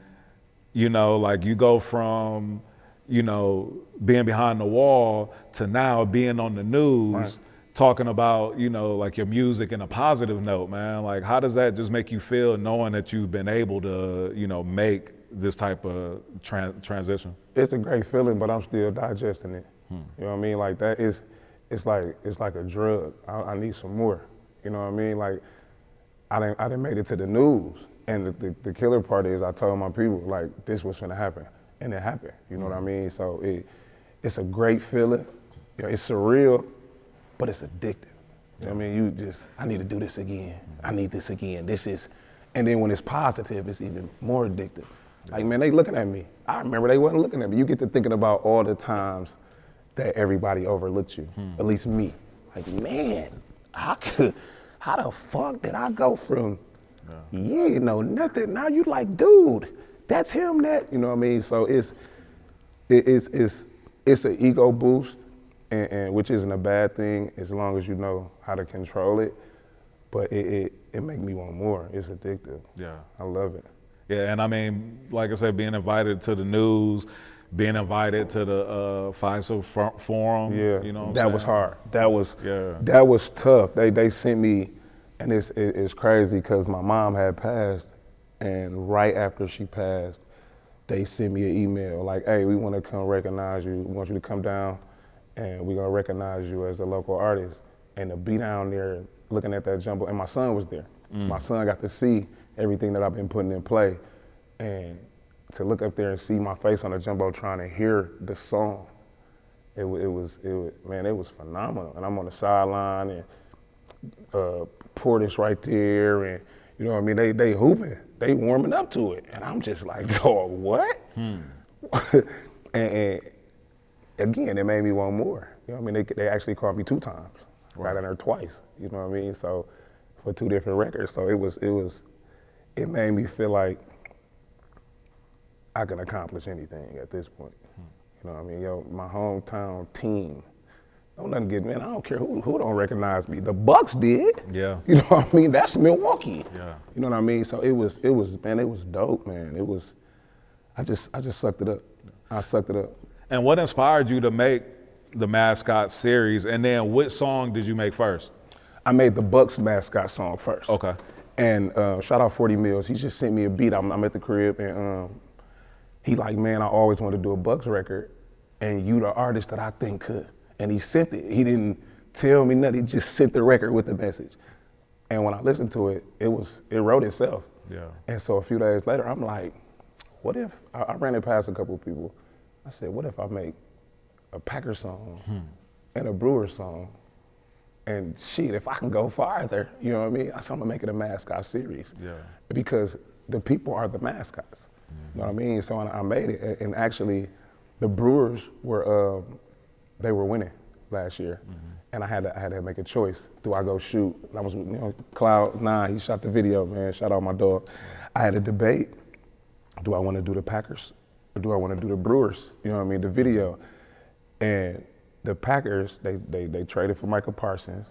like you go from, being behind the wall to now being on the news, right, talking about, like your music in a positive note, man. Like, how does that just make you feel knowing that you've been able to, make this type of transition? It's a great feeling, but I'm still digesting it. You know what I mean? Like that is, it's like a drug. I need some more. You know what I mean? Like I didn't made it to the news, and the killer part is I told my people like this was gonna happen, and it happened. You know what I mean? So it's a great feeling. It's surreal, but it's addictive. You know what I mean? I need to do this again. I need this again. And then when it's positive, it's even more addictive. Like, man, they looking at me. I remember they wasn't looking at me. You get to thinking about all the times that everybody overlooked you, at least me. Like, man, how the fuck did I go from, nothing, now you like, dude, that's him, you know what I mean? So it's an ego boost, and which isn't a bad thing as long as you know how to control it, but it make me want more. It's addictive. Yeah. I love it. Yeah, and I mean, like I said, being invited to the news, being invited to the FISA forum. Yeah, that was hard. That was tough. They sent me, and it's crazy because my mom had passed, and right after she passed, they sent me an email like, hey, we want to come recognize you. We want you to come down, and we're gonna recognize you as a local artist. And to be down there looking at that jumbo, and my son was there. My son got to see everything that I've been putting in play, and to look up there and see my face on the jumbotron and hear the song, it was phenomenal. And I'm on the sideline, and Porch right there, and you know what I mean, they hooping, they warming up to it, and I'm just like, dog, what? and again, it made me want more. You know what I mean, they actually called me 2 times, got in there twice. You know what I mean? So for 2 different records, so it made me feel like I can accomplish anything at this point. You know what I mean? My hometown team, don't nothing get, man, I don't care who don't recognize me. The Bucks did. Yeah. You know what I mean? That's Milwaukee. Yeah. You know what I mean? So it was dope, man. I just sucked it up. I sucked it up. And what inspired you to make the Mascots series, and then what song did you make first? I made the Bucks mascot song first. Okay. And shout out 40 Mills. He just sent me a beat. I'm at the crib, and he like, man, I always wanted to do a Bucks record, and you the artist that I think could. And he sent it. He didn't tell me nothing. He just sent the record with the message. And when I listened to it, it wrote itself. Yeah. And so a few days later, I'm like, what if I ran it past a couple of people. I said, what if I make a Packer song and a Brewer song? And shit, if I can go farther, you know what I mean? I'm gonna make it a mascot series. Yeah. Because the people are the mascots. You know what I mean? So I made it, and actually, the Brewers were winning last year, and I had to make a choice. Do I go shoot? I was, Cloud9, he shot the video, man. Shout out my dog. I had a debate. Do I want to do the Packers or do I want to do the Brewers? You know what I mean? The video, and the Packers, they traded for Michael Parsons.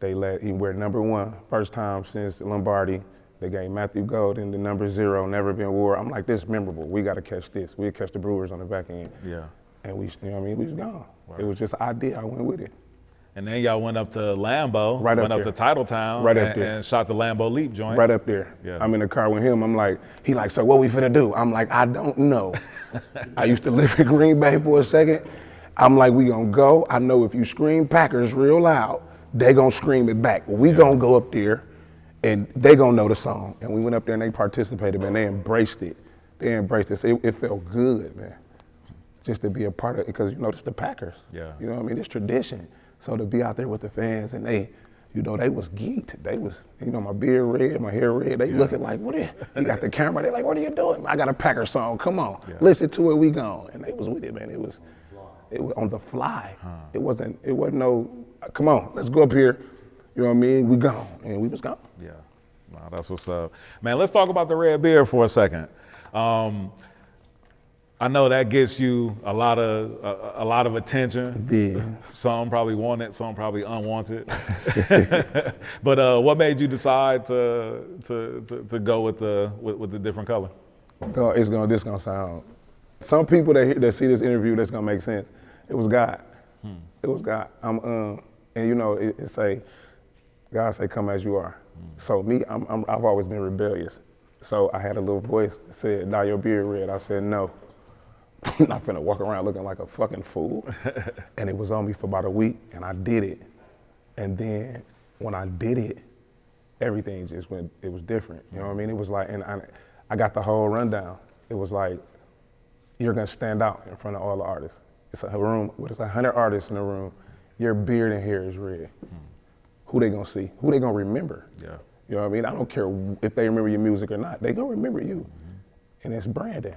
They let him wear #1, first time since Lombardi. They gave Matthew Golden the #0, never been wore. I'm like, this is memorable. We got to catch this. We'll catch the Brewers on the back end. Yeah. And we, you know what I mean? We was gone. Right. It was just an idea. I went with it. And then y'all went up to Lambeau, went up to Titletown, and shot the Lambeau Leap joint. Right up there. Yeah. I'm in the car with him. I'm like, he like, so what we finna do? I'm like, I don't know. I used to live in Green Bay for a second. I'm like, we gonna go. I know if you scream Packers real loud, they gonna scream it back. We gonna go up there, and they gonna know the song. And we went up there and they participated, man. They embraced it. They embraced it. So it felt good, man. Just to be a part of it, because it's the Packers. Yeah. You know what I mean? It's tradition. So to be out there with the fans, and they was geeked. They was, my beard red, my hair red. They looking like, you got the camera. They like, what are you doing? I got a Packer song. Come on, listen to it. We gone. And they was with it, man. It was on the fly. It wasn't no, come on, let's go up here. You know what I mean? We gone, and we was gone. Yeah, no, that's what's up. Man, let's talk about the red beard for a second. I know that gets you a lot of attention. Yeah. Some probably want it, some probably unwanted. But what made you decide to go with the different color? This gonna sound. Some people that see this interview, that's gonna make sense. It was God. It was God. And you know, it say, God say, "Come as you are." So me, I've always been rebellious. So I had a little voice that said, "Dye your beard red." I said, "No." I'm not finna walk around looking like a fucking fool. And it was on me for about a week, and I did it. And then when I did it, everything just went, it was different. You know what I mean? It was like, and I got the whole rundown. It was like, you're gonna stand out in front of all the artists. It's a room, it's 100 artists in a room. Your beard and hair is red. Who they gonna see? Who they gonna remember? Yeah. You know what I mean? I don't care if they remember your music or not. They gonna remember you. And it's branding.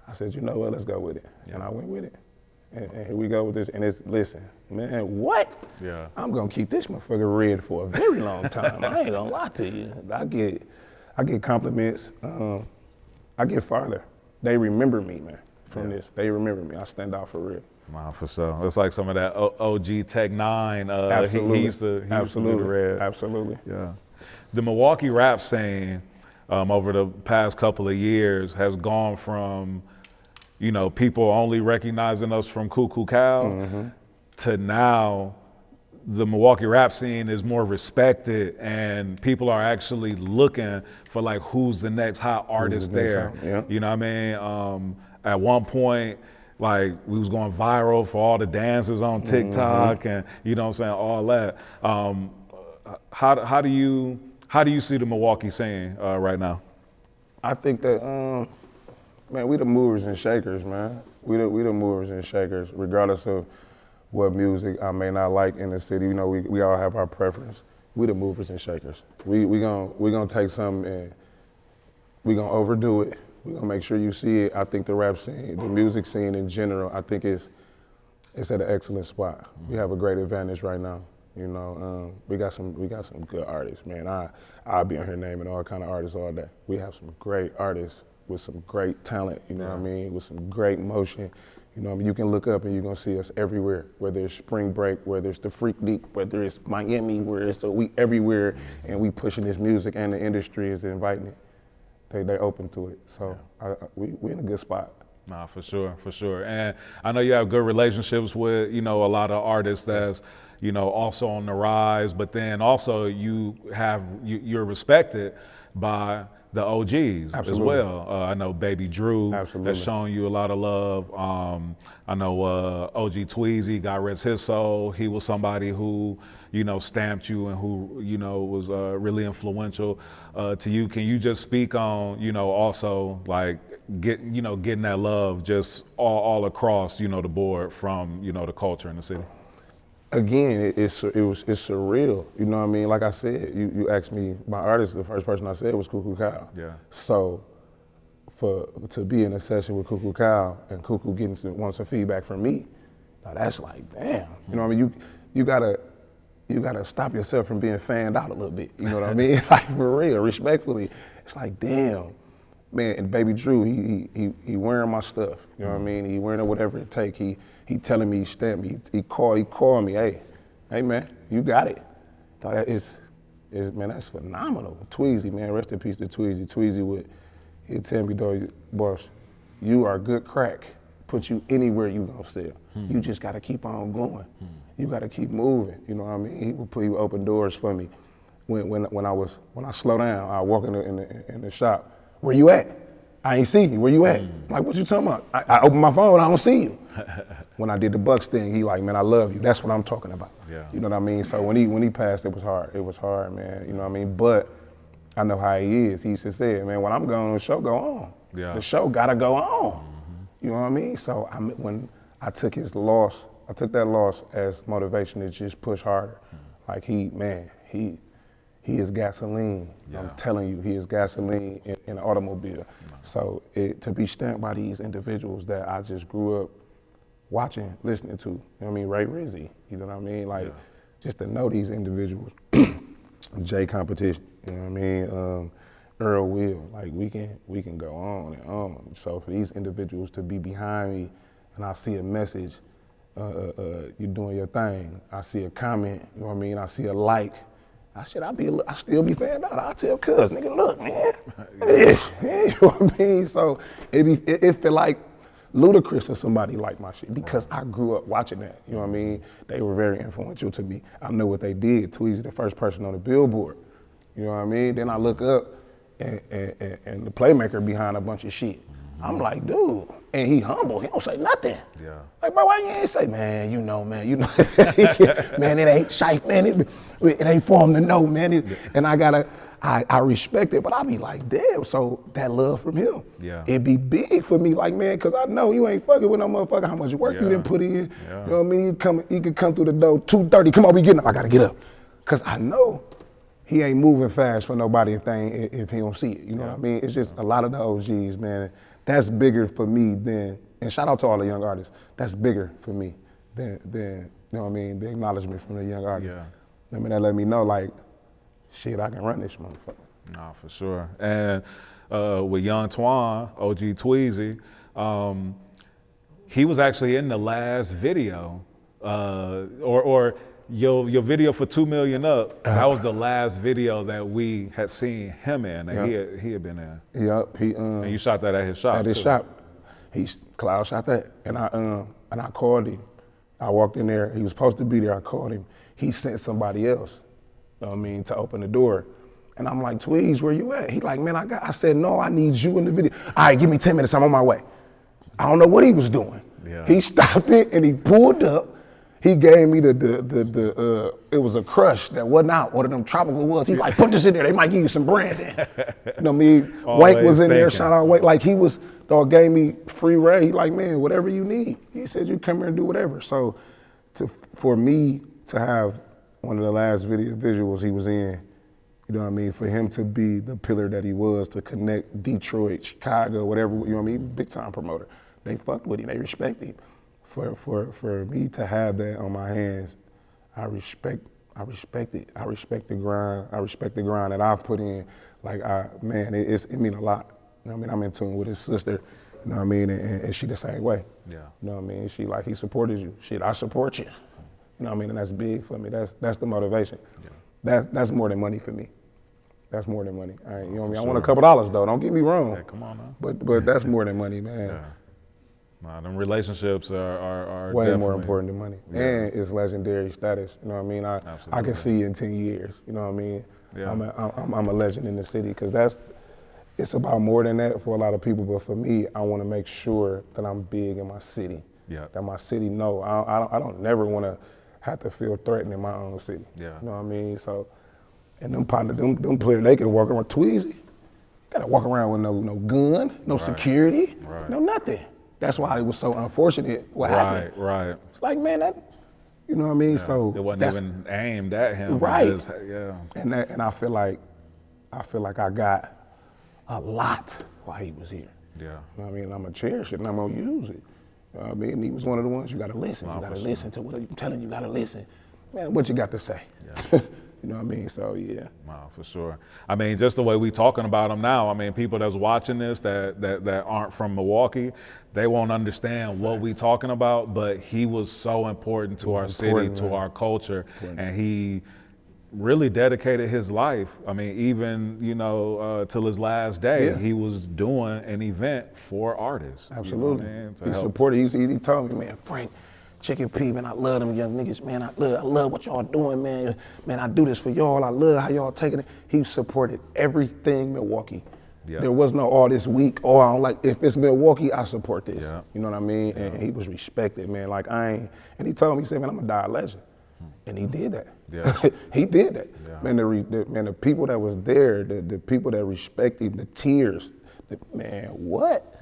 I said, you know what, let's go with it. And I went with it. And here we go with this. And it's, listen, man, what? Yeah. I'm gonna keep this motherfucker red for a very long time. I ain't gonna lie to you. I get compliments. I get farther. They remember me, man, from this. They remember me. I stand out for real. Wow, for sure. It's like some of that OG Tech 9. Absolutely. He used to do the red. Absolutely. Yeah. The Milwaukee rap scene over the past couple of years has gone from, you know, people only recognizing us from Cuckoo Cow to now the Milwaukee rap scene is more respected and people are actually looking for like who's the next hot artist there. Yeah. You know what I mean? At one point, like we was going viral for all the dances on TikTok and you know what I'm saying, all that. How do you see the Milwaukee scene right now? I think that man, we the movers and shakers, man. We the movers and shakers, regardless of what music I may not like in the city. You know, we all have our preference. We the movers and shakers. We gonna take something and we gonna overdo it. We gonna make sure you see it. I think the rap scene, the music scene in general, I think it's at an excellent spot. We have a great advantage right now. You know, we got some good artists, man. I'll be on here naming all kind of artists all day. We have some great artists with some great talent, you know what I mean, with some great motion. You know what I mean? You can look up and you're gonna see us everywhere, whether it's Spring Break, whether it's the Freak League, whether it's Miami, where it's we everywhere, and we pushing this music and the industry is inviting it. They open to it. So we in a good spot. Nah, for sure. And I know you have good relationships with, you know, a lot of artists that's, you know, also on the rise, but then also you're respected by the OGs as well. I know Baby Drew has shown you a lot of love. I know OG Tweezy, God rest his soul. He was somebody who, you know, stamped you and who, you know, was really influential to you. Can you just speak on, you know, also like getting that love just all across, you know, the board from, you know, the culture in the city? Again, it's surreal. You know what I mean? Like I said, you asked me, my artist, the first person I said was Cuckoo Cow. Yeah. So to be in a session with Cuckoo Cow and Cuckoo wanting some feedback from me, now that's like, damn. You know what I mean? You gotta stop yourself from being fanned out a little bit. You know what I mean? Like for real, respectfully. It's like, damn. Man, and Baby Drew, he wearing my stuff. You know what I mean? He wearing whatever it take. He telling me, he stamped me. He called me, hey man, you got it. Thought that is man, that's phenomenal. Tweezy, man, rest in peace to Tweezy. Tweezy he'd tell me, dog, boss, you are good crack. Put you anywhere you gonna sell. You just gotta keep on going. You gotta keep moving. You know what I mean? He would open doors for me. When I slow down, I walk in the shop. Where you at? I ain't see you. Where you at? Like, what you talking about? I open my phone, I don't see you. When I did the Bucks thing, he like, man, I love you. That's what I'm talking about. Yeah. You know what I mean? So when he passed, it was hard. It was hard, man. You know what I mean? But I know how he is. He used to say, man, when I'm gone, the show go on. Yeah. The show gotta go on. You know what I mean? So when I took that loss as motivation to just push harder. Like he is gasoline. Yeah. I'm telling you, he is gasoline in an automobile. So to be stamped by these individuals that I just grew up watching, listening to, you know what I mean, Ray Rizzy, you know what I mean? Like, just to know these individuals, J Competition, you know what I mean? Earl will. Like we can go on and on. So for these individuals to be behind me, and I see a message, you doing your thing. I see a comment, you know what I mean? I see a like. I still be fanned out. I tell cuz, nigga, look, man, look at this. You know what I mean? So it feel like ludicrous if somebody like my shit because I grew up watching that. You know what I mean? They were very influential to me. I know what they did. Tweezy, the first person on the billboard. You know what I mean? Then I look up and the playmaker behind a bunch of shit. I'm like, dude, and he humble. He don't say nothing. Yeah. Like, bro, why you ain't say, man, you know, man, man, it ain't Shiffe, man, it ain't for him to know, man. And I respect it, but I be like, damn, so that love from him. Yeah. It be big for me, like, man, cause I know you ain't fucking with no motherfucker, how much work you didn't put in. Yeah. You know what I mean? He could come through the door, 2:30, come on, we getting up, I gotta get up. Cause I know he ain't moving fast for nobody thing if he don't see it, you know what I mean? It's just a lot of the OGs, man, that's bigger for me than, and shout out to all the young artists, that's bigger for me than you know what I mean, the acknowledgement from the young artists. Yeah. I mean, that let me know, like, shit, I can run this motherfucker. No, for sure. And with Young Twan, OG Tweezy, he was actually in the last video, or your video for 2 Million Up. That was the last video that we had seen him in, and he had been in. Yep, and you shot that at his shop. At his shop, Cloud shot that, and I called him. I walked in there. He was supposed to be there. I called him. He sent somebody else. You know what I mean, to open the door. And I'm like, Tweez, where you at? He like, man, I said, no, I need you in the video. All right, give me 10 minutes, I'm on my way. I don't know what he was doing. Yeah. He stopped it and he pulled up. He gave me it was a crush that wasn't out, one of them tropical was. He's like, put this in there, they might give you some branding. You know what I mean? Wake was in there, shout out Wake. Like he was, dog gave me free reign. He like, man, whatever you need. He said, you come here and do whatever. So for me to have one of the last visuals he was in, you know what I mean, for him to be the pillar that he was, to connect Detroit, Chicago, whatever, you know what I mean, big time promoter. They fucked with him, they respect him. For me to have that on my hands, I respect it. I respect the grind. I respect the grind that I've put in. Like, it mean a lot. You know what I mean? I'm in tune with his sister, you know what I mean, and she the same way. Yeah. You know what I mean? She like, he supported you. Shit, I support you. You know what I mean? And that's big for me. That's the motivation. Yeah. That's more than money for me. That's more than money. You know what I mean? I want a couple dollars though. Don't get me wrong. Yeah, come on now. But that's more than money, man. Yeah. Nah, them relationships are way definitely more important than money. Yeah. And it's legendary status. You know what I mean? I can see you in 10 years. You know what I mean? Yeah. I'm a legend in the city because it's about more than that for a lot of people. But for me, I want to make sure that I'm big in my city. Yeah. That my city know. I don't never want to have to feel threatened in my own city. Yeah. You know what I mean? So, and them players, they can walk around Tweezy. Gotta walk around with no gun, no security, no nothing. That's why it was so unfortunate what happened. Right. It's like, man, you know what I mean? Yeah. So it wasn't even aimed at him. Right. Yeah. And I feel like I got a lot while he was here. Yeah. You know what I mean? I'm gonna cherish it and I'm gonna use it. You know what I mean? And he was one of the ones you gotta listen. You gotta listen to what I'm telling you, gotta listen. Man, what you got to say? Yeah. You know what I mean? So, yeah. Wow, for sure. I mean, just the way we talking about him now, I mean, people that's watching this that aren't from Milwaukee, they won't understand what we talking about, but he was so important to our city, to our culture, and he really dedicated his life. I mean, even, till his last day, he was doing an event for artists. Absolutely. You know what I mean? He supported, he told me, man, Frank, Chicken P, man, I love them young niggas, man. I love what y'all doing, man. Man, I do this for y'all. I love how y'all taking it. He supported everything Milwaukee. Yeah. There was no all this week, I don't like, if it's Milwaukee, I support this. Yeah. You know what I mean? Yeah. And he was respected, man. Like and he told me, he said, man, I'm gonna die a legend. And he did that. Yeah. He did that. Yeah. Man, the people that was there, the people that respect him, the tears, man, what?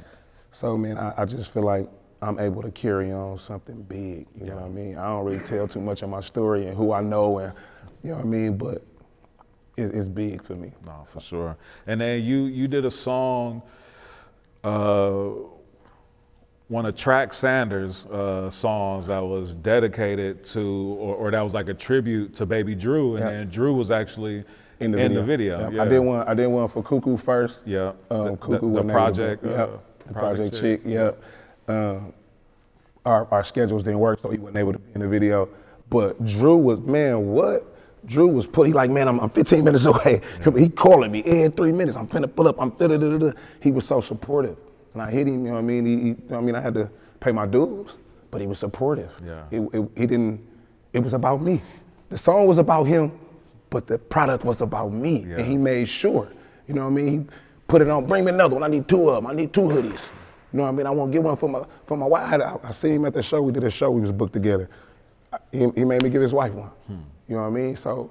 So, man, I just feel like I'm able to carry on something big, you know what I mean? I don't really tell too much of my story and who I know and, you know what I mean, but it's big for me. No, for sure. And then you did a song, one of Track Sanders' songs that was dedicated to, or that was like a tribute to Baby Drew, and then Drew was actually in the In video. the video, Yep. yeah. I did one for Cuckoo first. Yeah. Cuckoo the was project. the project chick. Yep. Our schedules didn't work, so he wasn't able to be in the video. But Drew was, man, what? Drew was he like, man, I'm 15 minutes away. Yeah. He calling me every 3 minutes. I'm finna pull up. I'm da-da-da-da-da. He was so supportive, and I hit him. You know what I mean? You know what I mean? I had to pay my dues, but he was supportive. Yeah. He didn't. It was about me. The song was about him, but the product was about me, and he made sure. You know what I mean? He put it on. Bring me another one. I need 2 of them. I need 2 hoodies. You know what I mean? I want to get one for my wife. I seen him at the show. We did a show. We was booked together. He made me give his wife one. You know what I mean? So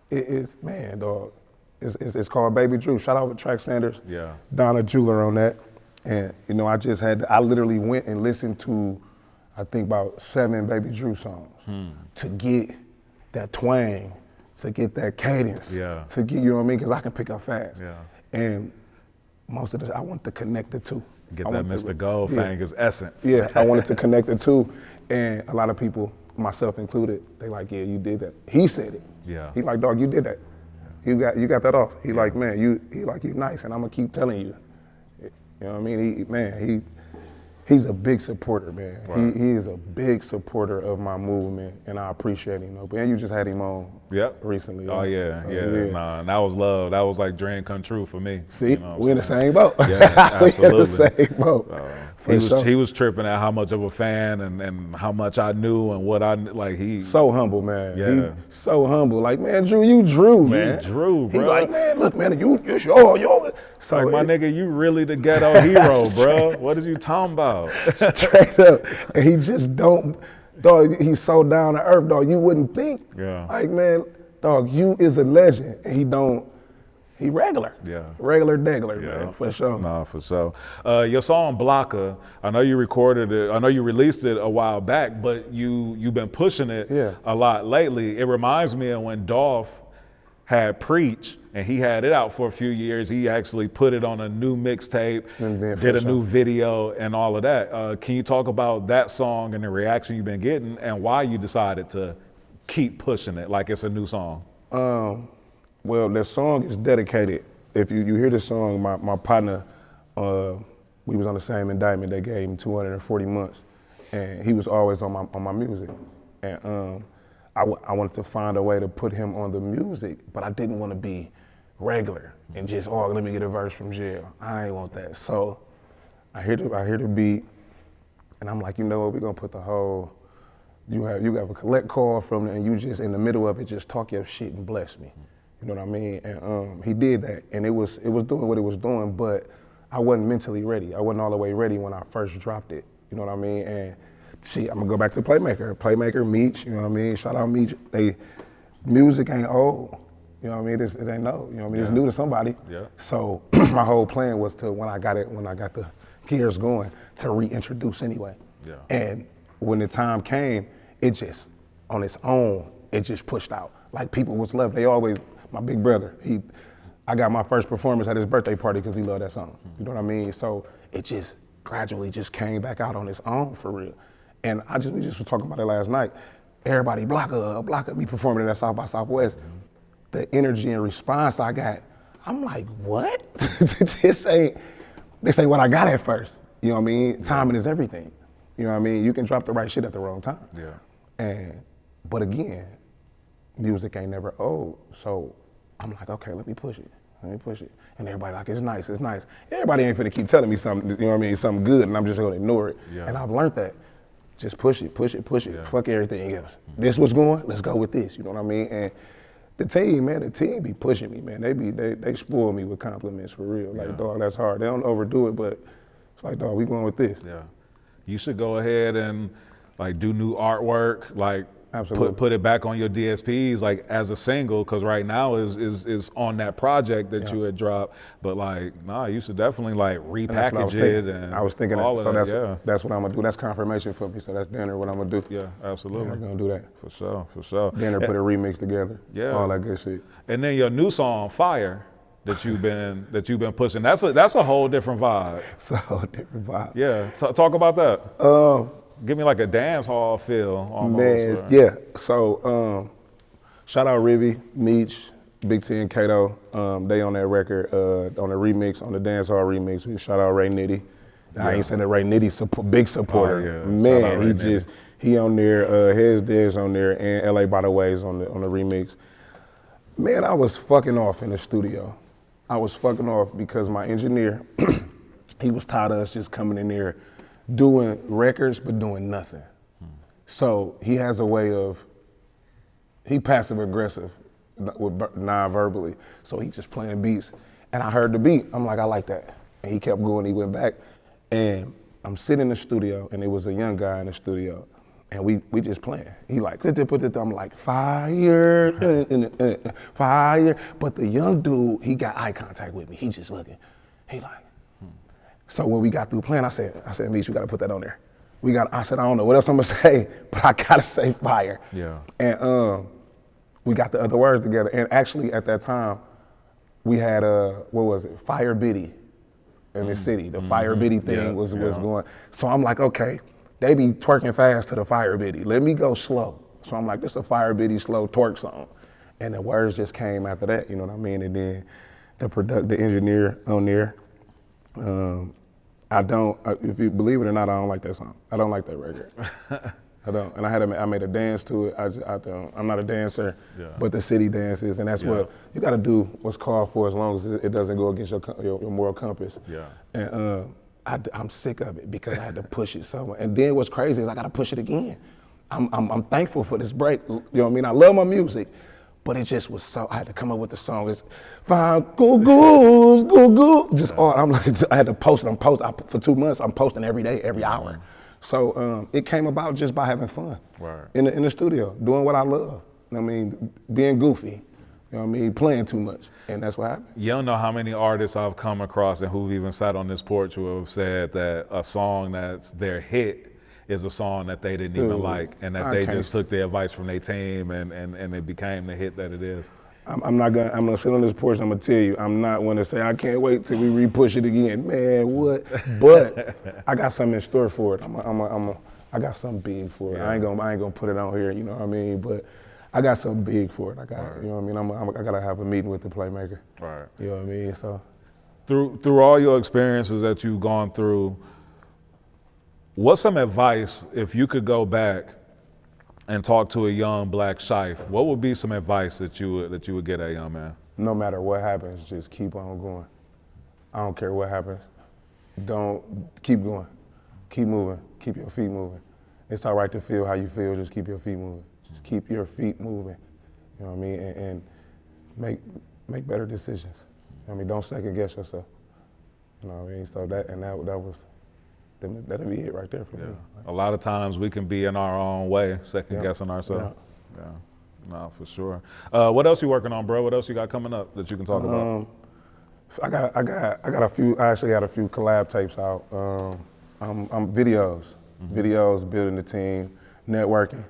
it's, man, dog. It's called Baby Drew. Shout out to Track Sanders. Yeah. Donna Jeweler on that. And you know, I literally went and listened to, I think about 7 Baby Drew songs to get that twang, to get that cadence, to get, you know what I mean? Because I can pick up fast. Yeah. And most of I want to connect the two. Get that Mr. Goldfinger's essence. Yeah, I wanted to connect the two. And a lot of people, myself included, they like, yeah, you did that. He said it. Yeah. He like, dog, you did that. You got that off. He like, man, you nice, and I'm gonna keep telling you. You know what I mean? He's a big supporter, man. Right. He is a big supporter of my movement, and I appreciate him. And you just had him on recently. Oh, yeah, so, Nah, and that was love. That was like dream come true for me. See, you know we in the same boat. Yeah, absolutely. We in the same boat. He was tripping at how much of a fan and how much I knew and what I like. He so humble, man. Yeah. He so humble. Like, man, Drew, you Drew, man. You Drew, bro. He like, man, look, man, you sure. So like, my nigga, you really the ghetto hero, bro. What is you talking about? Straight up. And he just don't, dog, he's so down to earth, dog. You wouldn't think. Yeah. Like, man, dog, you is a legend. And he regular. Yeah. Regular degular, man, for sure. Nah, for sure. Your song Blakc, I know you recorded it, I know you released it a while back, but you've been pushing it a lot lately. It reminds me of when Dolph had Preach, and he had it out for a few years. He actually put it on a new mixtape, did a new video and all of that. Can you talk about that song and the reaction you've been getting and why you decided to keep pushing it like it's a new song? Well, the song is dedicated. If you hear the song, my partner, we was on the same indictment. They gave him 240 months, and he was always on my music. And I wanted to find a way to put him on the music, but I didn't want to be regular and just, let me get a verse from jail. I ain't want that. So I hear the beat, and I'm like, you know what? We're gonna put the whole. You have a collect call from it, and you just in the middle of it, just talk your shit and bless me. You know what I mean? And he did that, and it was doing what it was doing, but I wasn't mentally ready. I wasn't all the way ready when I first dropped it. You know what I mean? And see, I'm gonna go back to Playmaker, Meech. You know what I mean? Shout out Meech. Music ain't old. You know what I mean? It ain't no. You know what I mean? It's new to somebody. Yeah. So my whole plan was to when I got the gears going, to reintroduce anyway. Yeah. And when the time came, it just on its own, it just pushed out. Like people was loved. They always. My big brother, I got my first performance at his birthday party because he loved that song. You know what I mean? So it just gradually just came back out on its own for real. And we just were talking about it last night. Everybody Blakc, me performing it at South by Southwest. The energy and response I got, I'm like, what? This ain't what I got at first. You know what I mean? Timing is everything. You know what I mean? You can drop the right shit at the wrong time. Yeah. But again, music ain't never old. So I'm like, okay, let me push it. And everybody like, it's nice. Everybody ain't finna keep telling me something, you know what I mean, something good, and I'm just gonna ignore it. Yeah. And I've learned that. Just push it. Yeah. Fuck everything else. This was going, let's go with this, you know what I mean? And the team be pushing me, man. They spoil me with compliments for real. Like, dog, that's hard. They don't overdo it, but it's like, dog, we going with this. Yeah. You should go ahead and like do new artwork, like Absolutely. Put it back on your DSPs like as a single, because right now is on that project that you had dropped. But like, you should definitely like repackage it. And I was thinking all that. of So that, that's what I'm gonna do. That's confirmation for me. So that's dinner. What I'm gonna do. Yeah, absolutely. I'm gonna do that for sure. Dinner, put a remix together. Yeah, all that good shit. And then your new song, Fire, that you've been pushing. That's a whole different vibe. It's a whole different vibe. Yeah, talk about that. Give me like a dance hall feel almost. Man, yeah. So shout out Ribby, Meech, Big T and Kato, they on that record, on the remix, on the dancehall remix. We shout out Ray Nitty. I ain't saying that Ray Nitty, big supporter. Oh, yeah. Man, he on there, Heads Dead's on there, and LA By The Way is on the remix. Man, I was fucking off in the studio. I was fucking off because my engineer, he was tired of us just coming in there doing records but doing nothing. So he has a way of, he passive aggressive non-verbally. So he just playing beats. And I heard the beat, I'm like, I like that. And he kept going, he went back. And I'm sitting in the studio, and it was a young guy in the studio, and we just playing. He like, I'm like, fire, fire. But the young dude, he got eye contact with me. He just looking. He like, So when we got through playing, I said, Meech, we gotta put that on there. I said, I don't know what else I'm gonna say, but I gotta say fire. Yeah. And we got the other words together. And actually at that time, we had Fire Biddy in the city. The Fire Biddy thing was going. So I'm like, okay, they be twerking fast to the Fire Biddy. Let me go slow. So I'm like, this is a Fire Biddy slow twerk song. And the words just came after that, you know what I mean? And then the engineer on there, if you believe it or not, I don't like that song. I don't like that record. I don't. And I made a dance to it. I'm not a dancer, but the city dances, and that's what you got to do. What's called for, as long as it doesn't go against your moral compass. Yeah. And I'm sick of it because I had to push it somewhere. And then what's crazy is I got to push it again. I'm thankful for this break. You know what I mean? I love my music, but it just was so. I had to come up with the song. It's fine, goo goo, just all. I'm like, I had to post it. For 2 months. I'm posting every day, every hour. So it came about just by having fun in the studio, doing what I love. I mean, being goofy, you know what I mean, playing too much, and that's what happened. You don't know how many artists I've come across and who've even sat on this porch who have said that a song that's their hit is a song that they didn't even like, and that they just took the advice from their team and it became the hit that it is. I'm gonna sit on this porch and I'm gonna tell you, I'm not one to say, I can't wait till we re-push it again. Man, what? But I got something in store for it. I got something big for it. I ain't gonna put it on here, you know what I mean? But I got something big for it. You know what I mean? I gotta have a meeting with the Playmaker. Right. You know what I mean? So through all your experiences that you've gone through, what's some advice, if you could go back and talk to a young Blakc Shiffe, what would be some advice that you would get a young man? No matter what happens, just keep on going. I don't care what happens. Keep going. Keep moving. Keep your feet moving. It's all right to feel how you feel, just keep your feet moving. Just keep your feet moving. You know what I mean? And make better decisions. You know what I mean? Don't second guess yourself. You know what I mean? So that'll be it right there for me. A lot of times we can be in our own way, second guessing ourselves. Yeah. No, for sure. What else you working on, bro? What else you got coming up that you can talk about? I got a few. I actually got a few collab tapes out. I'm videos, building the team, networking,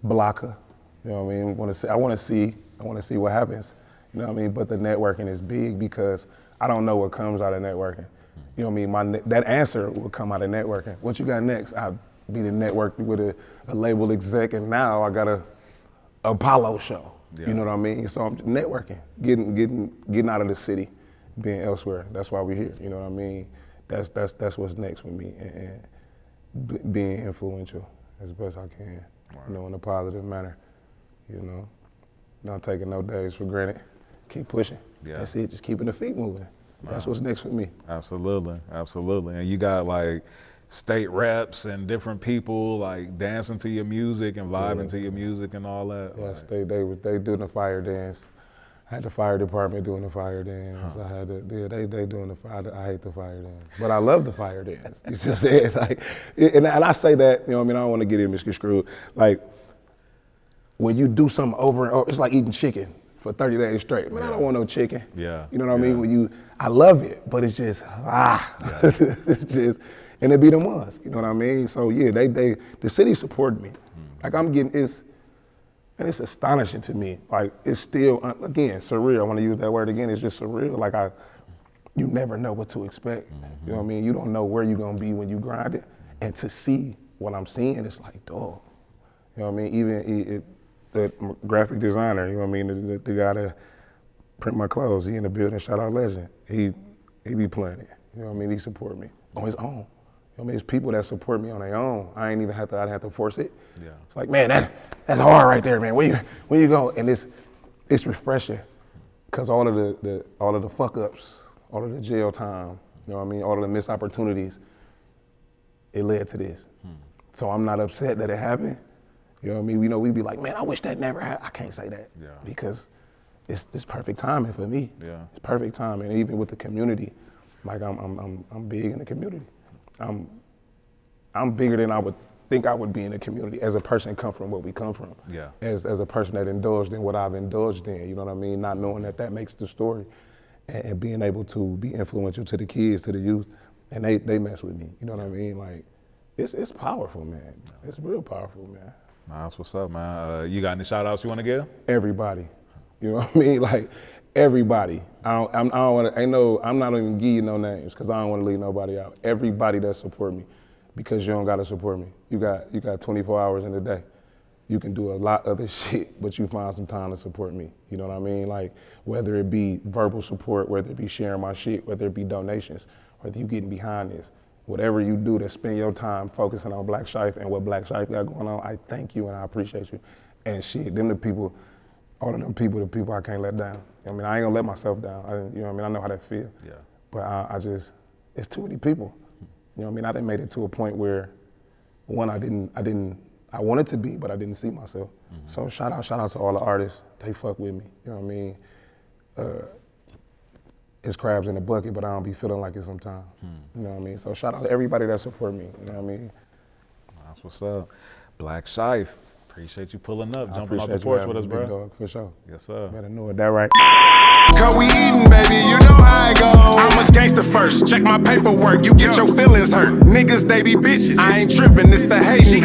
blocker. You know what I mean? I want to see what happens. You know what I mean? But the networking is big because I don't know what comes out of networking. You know what I mean? That answer will come out of networking. What you got next? I'll be the network with a label exec, and now I got a Apollo show. You know what I mean? So I'm networking, getting out of the city, being elsewhere. That's why we're here. You know what I mean? That's what's next with me, and being influential as best I can. You know, in a positive manner. You know, not taking no days for granted. Keep pushing. That's it. Just keeping the feet moving. That's what's next with me. Absolutely. And you got like state reps and different people like dancing to your music and vibing to your music and all that. Yes, they doing the fire dance. I had the fire department doing the fire dance. I had they doing the fire. I hate the fire dance, but I love the fire dance. You see what I'm saying? Like, and I say that, you know what I mean? I don't want to get in misconstrued. Like, when you do something over and over, it's like eating chicken for 30 days straight. Man, I don't want no chicken. Yeah. You know what I mean? I love it, but it's just, it's just, and it be them ones, you know what I mean? So yeah, the city supported me. Like and it's astonishing to me. Like, it's still, again, surreal. I want to use that word again. It's just surreal. Like, you never know what to expect. You know what I mean? You don't know where you're gonna be when you grind it. And to see what I'm seeing, it's like, dog. You know what I mean? Even the graphic designer, you know what I mean? The guy that print my clothes. He in the building, shout out Legend. He be playing it. You know what I mean? He support me on his own. You know what I mean? There's people that support me on their own. I ain't even have to, I'd have to force it. Yeah. It's like, man, that's hard right there, man. Where you go? And it's refreshing. Cause all of the fuck ups, all of the jail time, you know what I mean? All of the missed opportunities, it led to this. So I'm not upset that it happened. You know what I mean? We'd be like, man, I wish that never happened. I can't say that because it's perfect timing for me. Yeah. It's perfect timing. And even with the community, like I'm big in the community. I'm bigger than I would think I would be in the community as a person come from what we come from. Yeah. As a person that indulged in what I've indulged in, you know what I mean? Not knowing that makes the story and being able to be influential to the kids, to the youth, and they mess with me, you know what I mean? Like, it's powerful, man. It's real powerful, man. Nah, that's what's up, man. You got any shout outs you want to give? Everybody, you know what I mean? Like, everybody. I'm not even giving you no names because I don't want to leave nobody out. Everybody that support me, because you don't gotta support me. You got 24 hours in a day. You can do a lot of other shit, but you find some time to support me. You know what I mean? Like, whether it be verbal support, whether it be sharing my shit, whether it be donations, whether you getting behind this, whatever you do to spend your time focusing on Blakc Shiffe and what Blakc Shiffe got going on, I thank you and I appreciate you. And shit, them the people, all of them people, the people I can't let down. I mean, I ain't gonna let myself down. You know what I mean? I know how that feel. Yeah. But I just, it's too many people. You know what I mean? I done made it to a point where, one, I wanted to be, but I didn't see myself. So shout out to all the artists. They fuck with me. You know what I mean? It's crabs in the bucket, but I don't be feeling like it sometimes. You know what I mean? So shout out to everybody that support me. You know what I mean? That's what's up. Blakc Shiffe, appreciate you pulling up, jumping off the Appreciate porch you with us, having me, big bro. dog, for sure. Yes, sir. Better know it, that right? Cause we eatin', baby, you know how it go. I'm a gangster first, check my paperwork, you get your feelings hurt. Niggas, they be bitches. I ain't trippin', it's the Haitian.